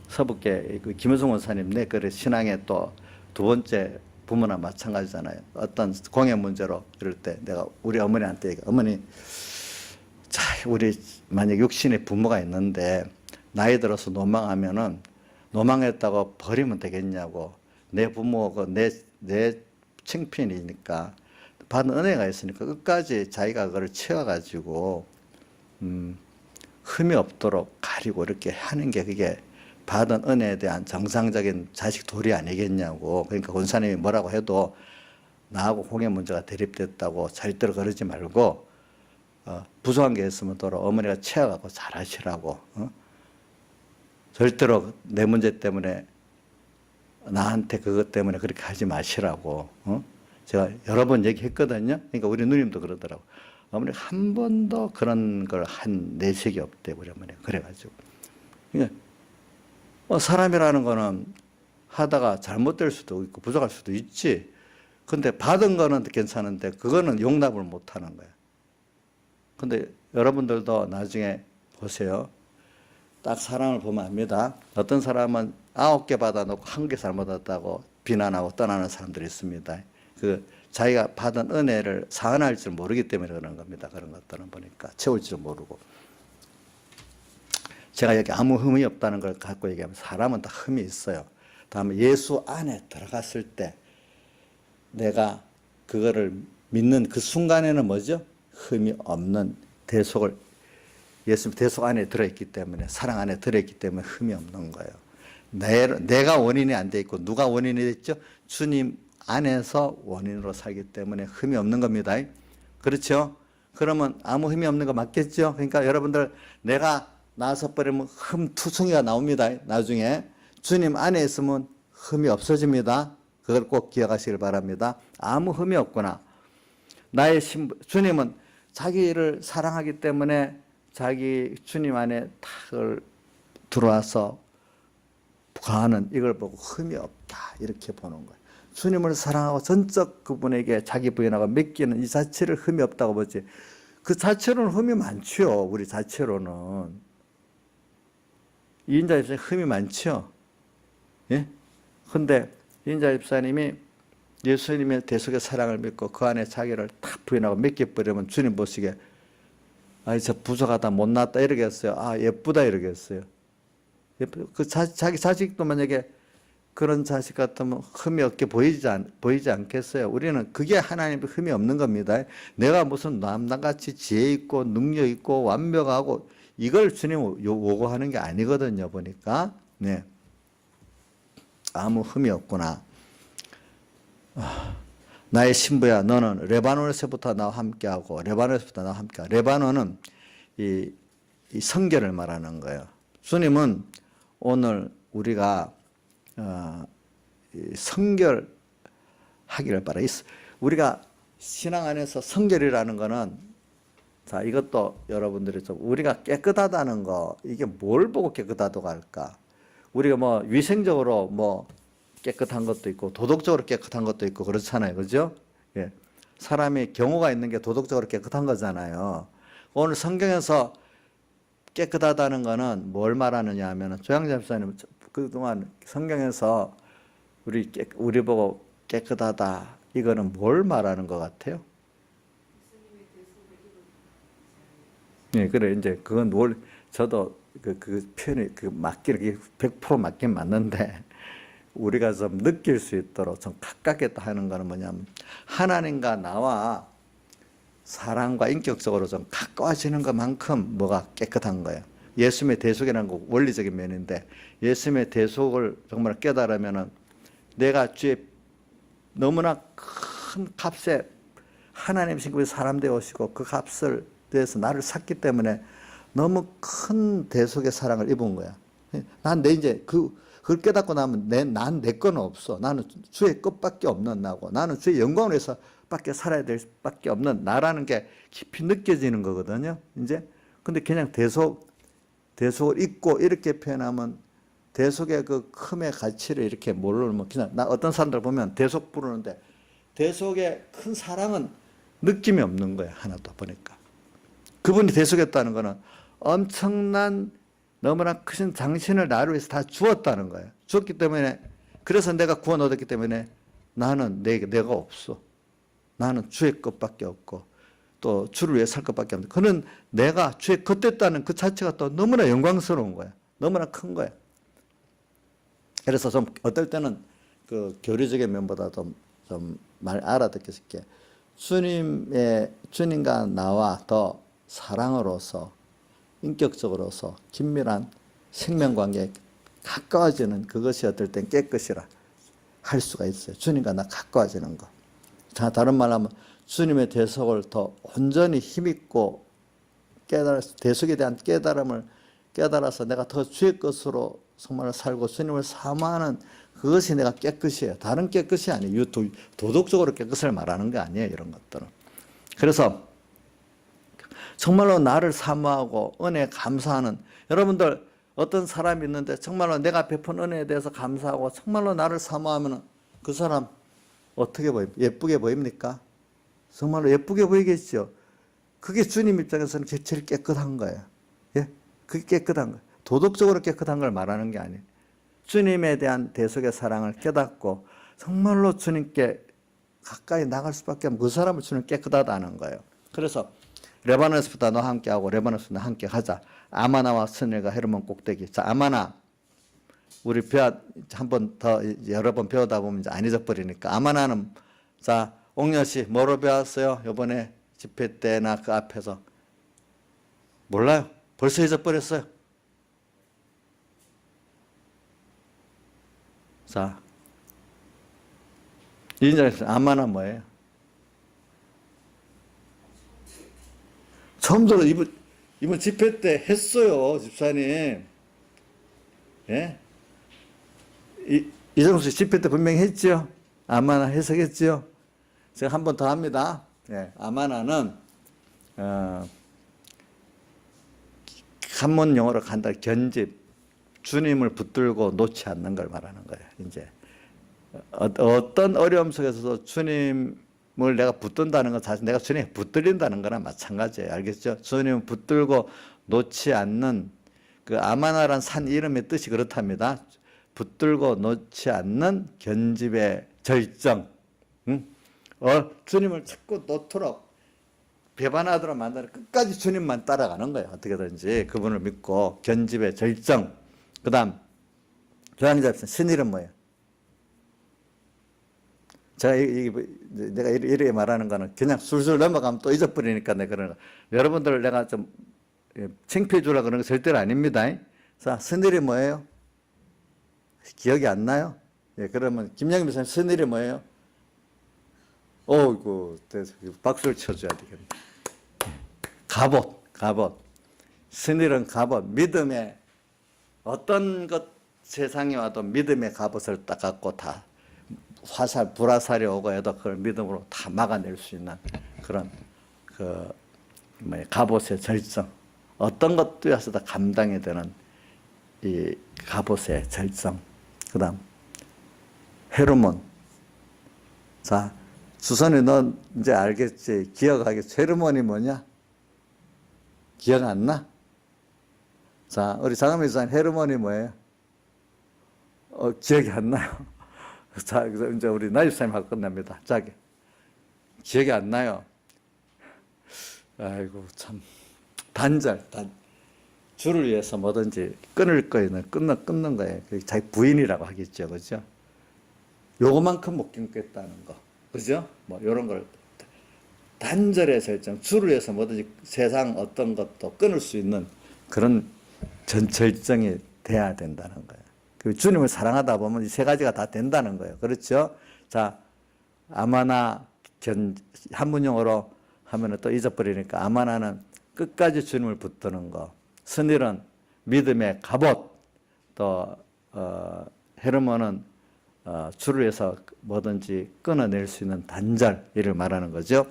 [SPEAKER 1] 서북계 김효성 원사님 내 글의 신앙의 또 두 번째 부모나 마찬가지잖아요. 어떤 공연 문제로 이럴 때 내가 우리 어머니한테 얘기해. 어머니, 자, 우리 만약 육신의 부모가 있는데 나이 들어서 노망하면은 노망했다고 버리면 되겠냐고. 내 부모가 내 창피니까 받은 은혜가 있으니까 끝까지 자기가 그걸 채워가지고 흠이 없도록 가리고 이렇게 하는 게 그게 받은 은혜에 대한 정상적인 자식 도리 아니겠냐고. 그러니까 권사님이 뭐라고 해도 나하고 공연 문제가 대립됐다고 절대로 그러지 말고 부족한 게 있으면 도로 어머니가 채워가고 잘하시라고. 절대로 내 문제 때문에 나한테 그것 때문에 그렇게 하지 마시라고. 제가 여러 번 얘기했거든요. 그러니까 우리 누님도 그러더라고. 어머니가 한 번도 그런 걸 한 내색이 없대, 우리 어머니가. 그래가지고. 그러니까 사람이라는 거는 하다가 잘못될 수도 있고 부족할 수도 있지. 근데 받은 거는 괜찮은데 그거는 용납을 못 하는 거야. 근데 여러분들도 나중에 보세요. 딱 사람을 보면 압니다. 어떤 사람은 9개 받아놓고 1개 잘못했다고 비난하고 떠나는 사람들이 있습니다. 자기가 받은 은혜를 사안할 줄 모르기 때문에 그런 겁니다. 그런 것들은 보니까 채울 줄 모르고. 제가 여기 아무 흠이 없다는 걸 갖고 얘기하면 사람은 다 흠이 있어요. 다음에 예수 안에 들어갔을 때 내가 그거를 믿는 그 순간에는 뭐죠? 흠이 없는 대속을, 예수님 대속 안에 들어있기 때문에, 사랑 안에 들어있기 때문에 흠이 없는 거예요. 내가 원인이 안 돼 있고 누가 원인이 됐죠? 주님 안에서 원인으로 살기 때문에 흠이 없는 겁니다. 그렇죠? 그러면 아무 흠이 없는 거 맞겠죠? 그러니까 여러분들 내가 나서 버리면 흠투성이가 나옵니다. 나중에 주님 안에 있으면 흠이 없어집니다. 그걸 꼭 기억하시길 바랍니다. 아무 흠이 없구나. 주님은 자기를 사랑하기 때문에 자기 주님 안에 탁을 들어와서 거하는 이걸 보고 흠이 없다 이렇게 보는 거예요. 주님을 사랑하고 전적 그분에게 자기 부인하고 맡기는 이 자체를 흠이 없다고 보지. 그 자체로는 흠이 많죠. 우리 자체로는. 이인자 집사님 흠이 많죠. 예? 근데 이인자 집사님이 예수님의 대속의 사랑을 믿고 그 안에 자기를 탁 부인하고 맡겨버리면 주님 보시기에 아, 저 부족하다, 못났다 이러겠어요. 아, 예쁘다 이러겠어요. 그 자기 자식도 만약에 그런 자식 같으면 흠이 없게 보이지 않겠어요? 우리는 그게 하나님의 흠이 없는 겁니다. 내가 무슨 남같이 지혜 있고 능력 있고 완벽하고 이걸 주님 요구하는 게 아니거든요. 보니까 네. 아무 흠이 없구나. 나의 신부야, 너는 레바논에서부터 나와 함께하고 레바논에서부터 나와 함께하고. 레바논은 이 성결을 말하는 거예요. 주님은 오늘 우리가 성결하기를 바라. 우리가 신앙 안에서 성결이라는 거는 자 이것도 여러분들이 좀 우리가 깨끗하다는 거 이게 뭘 보고 깨끗하다고 할까? 우리가 뭐 위생적으로 뭐 깨끗한 것도 있고 도덕적으로 깨끗한 것도 있고 그렇잖아요, 그죠? 예, 사람이 경우가 있는 게 도덕적으로 깨끗한 거잖아요. 오늘 성경에서 깨끗하다는 거는 뭘 말하느냐 하면은 조양자 집사님 그동안 성경에서 우리 보고 깨끗하다 이거는 뭘 말하는 것 같아요? 네, 그래 이제 그건 뭘 저도 그 표현이 맞긴 100% 맞긴 맞는데 우리가 좀 느낄 수 있도록 좀 가깝게 하는 거는 뭐냐면 하나님과 나와 사랑과 인격적으로 좀 가까워지는 것만큼 뭐가 깨끗한 거예요. 예수님의 대속이라는 거 원리적인 면인데 예수님의 대속을 정말 깨달으면은 내가 주의 너무나 큰 값에 하나님 신급의 사람 되어 오시고 그 값을 대해서 나를 샀기 때문에 너무 큰 대속의 사랑을 입은 거야. 난 내 이제 그걸 깨닫고 나면 난 내 거는 없어. 나는 주의 것밖에 없는 나고 나는 주의 영광을 위해서 밖에 살아야 될 밖에 없는 나라는 게 깊이 느껴지는 거거든요. 이제 근데 그냥 대속을 잊고 이렇게 표현하면 대속의 그 큼의 가치를 이렇게 모르면 그냥 나 어떤 사람들 보면 대속 부르는데 대속의 큰 사랑은 느낌이 없는 거예요. 하나도 보니까 그분이 대속했다는 거는 엄청난 너무나 크신 당신을 나를 위해서 다 주었다는 거예요. 주었기 때문에 그래서 내가 구원 얻었기 때문에 나는 내가 없어. 나는 주의 것밖에 없고 또 주를 위해 살 것밖에 없는데 그는 내가 주의 것 됐다는 그 자체가 또 너무나 영광스러운 거야. 너무나 큰 거야. 그래서 좀 어떨 때는 그 교리적인 면보다 좀 말 알아듣기 쉽게 주님과 나와 더 사랑으로서 인격적으로서 긴밀한 생명관계에 가까워지는 그것이 어떨 땐 깨끗이라 할 수가 있어요. 주님과 나 가까워지는 거. 자, 다른 말로 하면 주님의 대속을 더 온전히 힘있고 대속에 대한 깨달음을 깨달아서 내가 더 주의 것으로 정말 살고 주님을 사모하는 그것이 내가 깨끗이에요. 다른 깨끗이 아니에요. 도덕적으로 깨끗을 말하는 게 아니에요. 이런 것들은. 그래서 정말로 나를 사모하고 은혜에 감사하는 여러분들 어떤 사람이 있는데 정말로 내가 베푼 은혜에 대해서 감사하고 정말로 나를 사모하면 그 사람 어떻게 보입니까? 예쁘게 보입니까? 정말로 예쁘게 보이겠죠. 그게 주님 입장에서는 제일 깨끗한 거예요. 예? 그게 깨끗한 거예요. 도덕적으로 깨끗한 걸 말하는 게 아니에요. 주님에 대한 대속의 사랑을 깨닫고 정말로 주님께 가까이 나갈 수밖에 없는 그 사람을 주님 깨끗하다는 거예요. 그래서 레바논에서부터 너와 함께하고 레바논에서부터 함께 가자. 아마나와 스넬과 헤르몬 꼭대기. 자, 아마나 우리 한번 더 여러 번 배우다 보면 이제 안 잊어버리니까. 아마나는 자 옥녀씨 뭐로 배웠어요? 이번에 집회 때나 그 앞에서 몰라요. 벌써 잊어버렸어요. 자, 이인자에서 아마나 뭐예요? 처음 들어 이번 집회 때 했어요, 집사님. 예? 이정수 씨 집회 때 분명히 했죠? 아마나 해석했죠? 제가 한 번 더 합니다. 예, 아마나는 한문 용어로 간다 견집, 주님을 붙들고 놓지 않는 걸 말하는 거예요. 이제 어떤 어려움 속에서도 주님을 내가 붙든다는 건 사실 내가 주님에 붙들린다는 거나 마찬가지예요. 알겠죠? 주님을 붙들고 놓지 않는 그 아마나란 산 이름의 뜻이 그렇답니다. 붙들고 놓지 않는 견집의 절정. 응? 주님을 자꾸 놓도록 배반하도록 만드는 끝까지 주님만 따라가는 거예요. 어떻게든지 그분을 믿고 견집의 절정. 그 다음 조양잡신 신일은 뭐예요? 제가 내가 이렇게 말하는 거는 그냥 술술 넘어가면 또 잊어버리니까 내가 그러는 거. 여러분들 내가 좀 창피해 주려고 그러는 거 절대로 아닙니다. 자, 신일이 뭐예요? 기억이 안 나요? 예, 그러면 김영민 선생님 신일이 뭐예요? 어이구, 박수를 쳐줘야 되겠네. 갑옷. 신일은 갑옷. 믿음의 어떤 것 세상에 와도 믿음의 갑옷을 딱 갖고 다 화살, 불화살이 오고 해도 그걸 믿음으로 다 막아낼 수 있는 그런 갑옷의 절정. 어떤 것들에서 다 감당이 되는 이 갑옷의 절정. 그 다음, 헤르몬. 자, 수선이 넌 이제 알겠지? 기억하겠지? 헤르몬이 뭐냐? 기억 안 나? 자, 우리 장엄희 선생님 헤르몬이 뭐예요? 기억이 안 나요. 자, 이제 우리 나집사님하고 끝납니다. 자기. 기억이 안 나요. 아이고, 참. 주를 위해서 뭐든지 끊을 거에는 끊는 거예요. 자기 부인이라고 하겠죠. 그죠? 요거만큼 못 끊겠다는 거. 그죠? 뭐, 요런 걸. 단절의 절정. 주를 위해서 뭐든지 세상 어떤 것도 끊을 수 있는 그런 절정이 돼야 된다는 거예요. 그 주님을 사랑하다 보면 이 세 가지가 다 된다는 거예요. 그렇죠? 자, 아마나 한문용어로 하면 또 잊어버리니까 아마나는 끝까지 주님을 붙드는 거. 스닐은 믿음의 갑옷. 또 헤르몬은 주를 위해서 뭐든지 끊어낼 수 있는 단절 이를 말하는 거죠.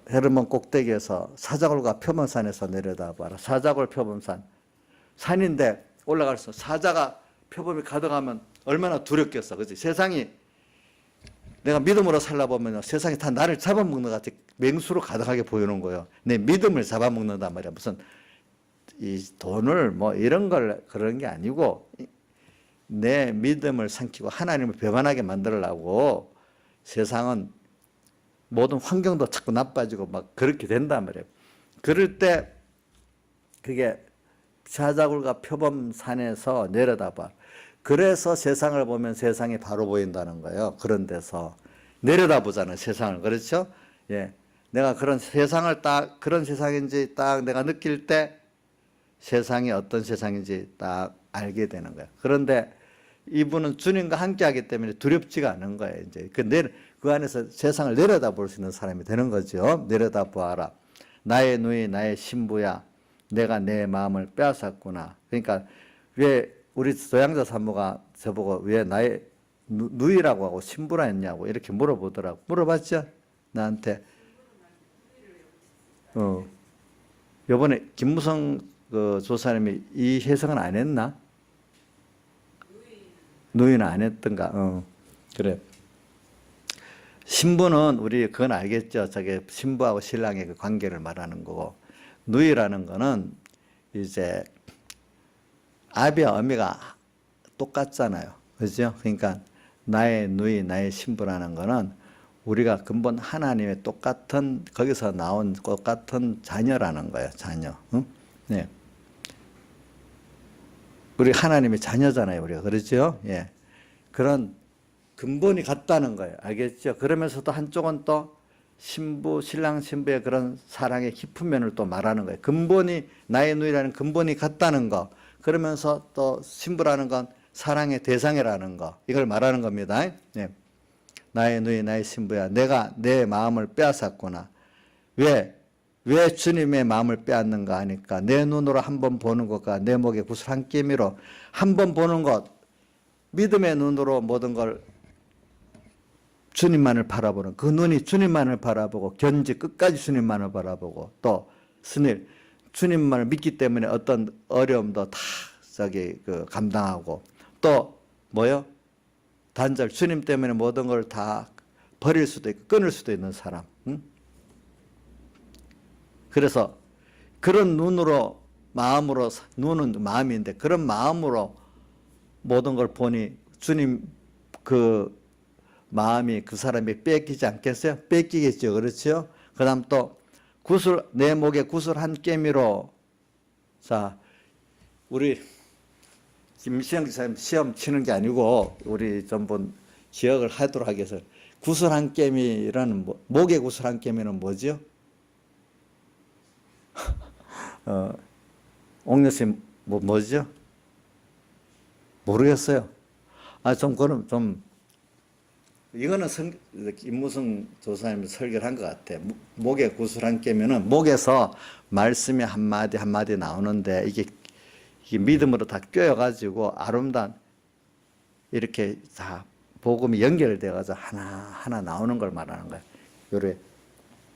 [SPEAKER 1] 헤르몬 꼭대기에서 사자골과 표범산에서 내려다봐라. 사자골 표범산. 산인데 올라갈수 사자가 표범이 가득하면 얼마나 두렵겠어. 그렇지? 세상이 내가 믿음으로 살아보면 세상이 다 나를 잡아먹는 것 같이 맹수로 가득하게 보이는 거예요. 내 믿음을 잡아먹는단 말이야. 무슨 이 돈을 뭐 이런 걸 그런 게 아니고 내 믿음을 삼키고 하나님을 배반하게 만들려고 세상은 모든 환경도 자꾸 나빠지고 막 그렇게 된단 말이에요. 그럴 때 그게 사자굴과 표범산에서 내려다봐. 그래서 세상을 보면 세상이 바로 보인다는 거예요. 그런 데서 내려다보잖아요. 세상을. 그렇죠? 예. 내가 그런 세상을 딱 그런 세상인지 딱 내가 느낄 때 세상이 어떤 세상인지 딱 알게 되는 거예요. 그런데 이분은 주님과 함께하기 때문에 두렵지가 않은 거예요. 이제 그 안에서 세상을 내려다볼 수 있는 사람이 되는 거죠. 내려다보아라. 나의 누이, 나의 신부야. 내가 내 마음을 빼앗았구나. 그러니까 왜 우리 소양자 산모가 저보고 왜 나의 누이라고 하고 신부라 했냐고 이렇게 물어보더라고. 물어봤죠? 나한테. 요번에 김무성 그 조사님이 이 해석은 안 했나? 누이는 안 했던가? 그래. 신부는 우리 그건 알겠죠? 저게 신부하고 신랑의 그 관계를 말하는 거고, 누이라는 거는 이제 아비와 어미가 똑같잖아요. 그죠? 그러니까 나의 누이, 나의 신부라는 거는 우리가 근본 하나님의 똑같은, 거기서 나온 똑같은 자녀라는 거예요. 자녀. 응? 네. 우리 하나님의 자녀잖아요. 우리가. 그렇죠? 예. 그런 근본이 같다는 거예요. 알겠죠? 그러면서도 한쪽은 또 신부, 신랑 신부의 그런 사랑의 깊은 면을 또 말하는 거예요. 근본이, 나의 누이라는 근본이 같다는 거. 그러면서 또 신부라는 건 사랑의 대상이라는 거. 이걸 말하는 겁니다. 예. 나의 누이, 나의 신부야. 내가 내 마음을 빼앗았구나. 왜 주님의 마음을 빼앗는가 하니까 내 눈으로 한번 보는 것과 내 목에 구슬 한 끼미로 한번 보는 것, 믿음의 눈으로 모든 걸 주님만을 바라보는 그 눈이 주님만을 바라보고 견지 끝까지 주님만을 바라보고 또 스닐 주님만을 믿기 때문에 어떤 어려움도 다 감당하고 또 뭐요? 단절 주님 때문에 모든 걸 다 버릴 수도 있고 끊을 수도 있는 사람. 응? 그래서 그런 눈으로 마음으로 눈은 마음인데 그런 마음으로 모든 걸 보니 주님 그 마음이 그 사람이 뺏기지 않겠어요? 뺏기겠죠. 그렇죠? 그 다음 또 구슬, 내 목에 구슬 한 깨미로. 자, 우리 김시영 지사님 시험 치는 게 아니고 우리 전부 기억을 하도록 하겠어요. 구슬 한 깨미라는 목에 구슬 한 깨미는 뭐죠? 옥녀님 뭐죠? 모르겠어요. 그럼 이거는 김무성 조사님이 설계를 한 것 같아. 목에 구슬 한 깨면은 목에서 말씀이 한마디 한마디 나오는데 이게 믿음으로 다 꿰어가지고 아름다운 이렇게 다 복음이 연결돼가지고 하나 나오는 걸 말하는 거예요. 요래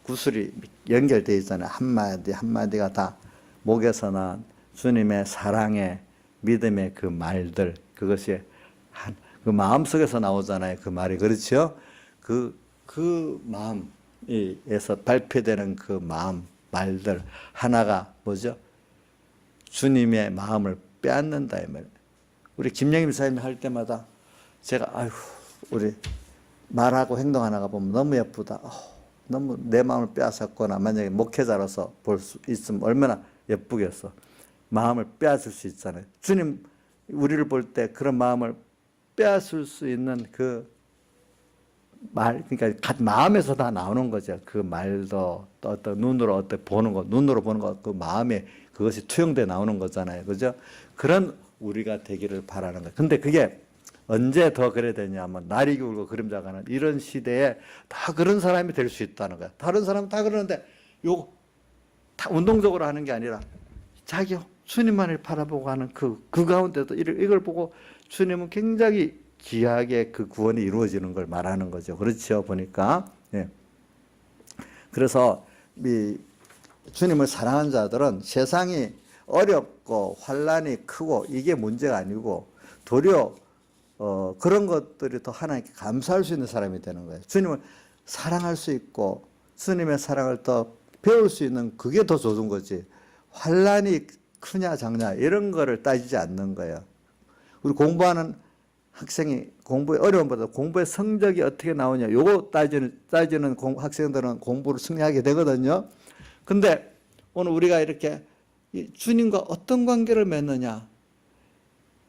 [SPEAKER 1] 구슬이 연결되어 있잖아요. 한마디 한마디가 다 목에서는 주님의 사랑의 믿음의 그 말들, 그것이 그 마음 속에서 나오잖아요. 그 말이. 그렇죠? 그 마음에서 발표되는 그 마음, 말들 하나가 뭐죠? 주님의 마음을 빼앗는다. 이 말. 우리 김영임 사님이 할 때마다 제가 우리 말하고 행동 하나가 보면 너무 예쁘다. 너무 내 마음을 빼앗았거나 만약에 목회자로서 볼 수 있으면 얼마나 예쁘겠어. 마음을 빼앗을 수 있잖아요. 주님 우리를 볼 때 그런 마음을 빼앗을 수 있는 그 말, 그러니까 마음에서 다 나오는 거죠. 그 말도 또 어떤 눈으로 어떤 보는 거, 눈으로 보는 거, 그 마음에 그것이 투영돼 나오는 거잖아요. 그죠? 그런 우리가 되기를 바라는 거예요. 근데 그게 언제 더 그래야 되냐면 날이 기울고 그림자 가는 이런 시대에 다 그런 사람이 될 수 있다는 거야. 다른 사람은 다 그러는데 요거 다 운동적으로 하는 게 아니라 자기 주님만을 바라보고 하는 그 가운데도 이걸 보고 주님은 굉장히 귀하게 그 구원이 이루어지는 걸 말하는 거죠. 그렇죠. 보니까. 예. 그래서 이 주님을 사랑하는 자들은 세상이 어렵고 환란이 크고 이게 문제가 아니고 도리어 그런 것들이 더 하나님께 감사할 수 있는 사람이 되는 거예요. 주님을 사랑할 수 있고 주님의 사랑을 더 배울 수 있는 그게 더 좋은 거지. 환란이 크냐 작냐 이런 거를 따지지 않는 거예요. 우리 공부하는 학생이 공부의 어려움보다 공부의 성적이 어떻게 나오냐 요거 따지는 학생들은 공부를 승리하게 되거든요. 근데 오늘 우리가 이렇게 주님과 어떤 관계를 맺느냐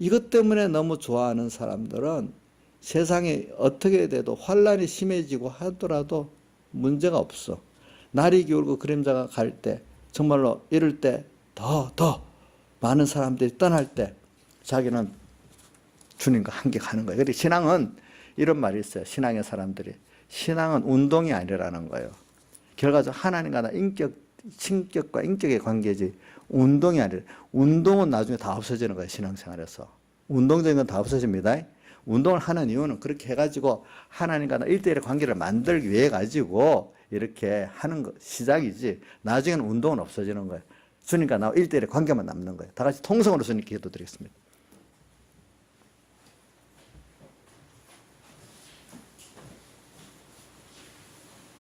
[SPEAKER 1] 이것 때문에 너무 좋아하는 사람들은 세상이 어떻게 돼도 환란이 심해지고 하더라도 문제가 없어. 날이 기울고 그림자가 갈 때 정말로 이럴 때 더 많은 사람들이 떠날 때 자기는 주님과 함께 가는 거예요. 그래서 신앙은 이런 말이 있어요. 신앙의 사람들이. 신앙은 운동이 아니라는 거예요. 결과적으로 하나님과 나 신격과 인격의 관계지 운동이 아니라 운동은 나중에 다 없어지는 거예요. 신앙생활에서. 운동적인 건 다 없어집니다. 운동을 하는 이유는 그렇게 해가지고 하나님과 나 1대1의 관계를 만들기 위해 가지고 이렇게 하는 거 시작이지 나중에는 운동은 없어지는 거예요. 주님과 나와 1대1의 관계만 남는 거예요. 다 같이 통성으로 주님께 기도드리겠습니다.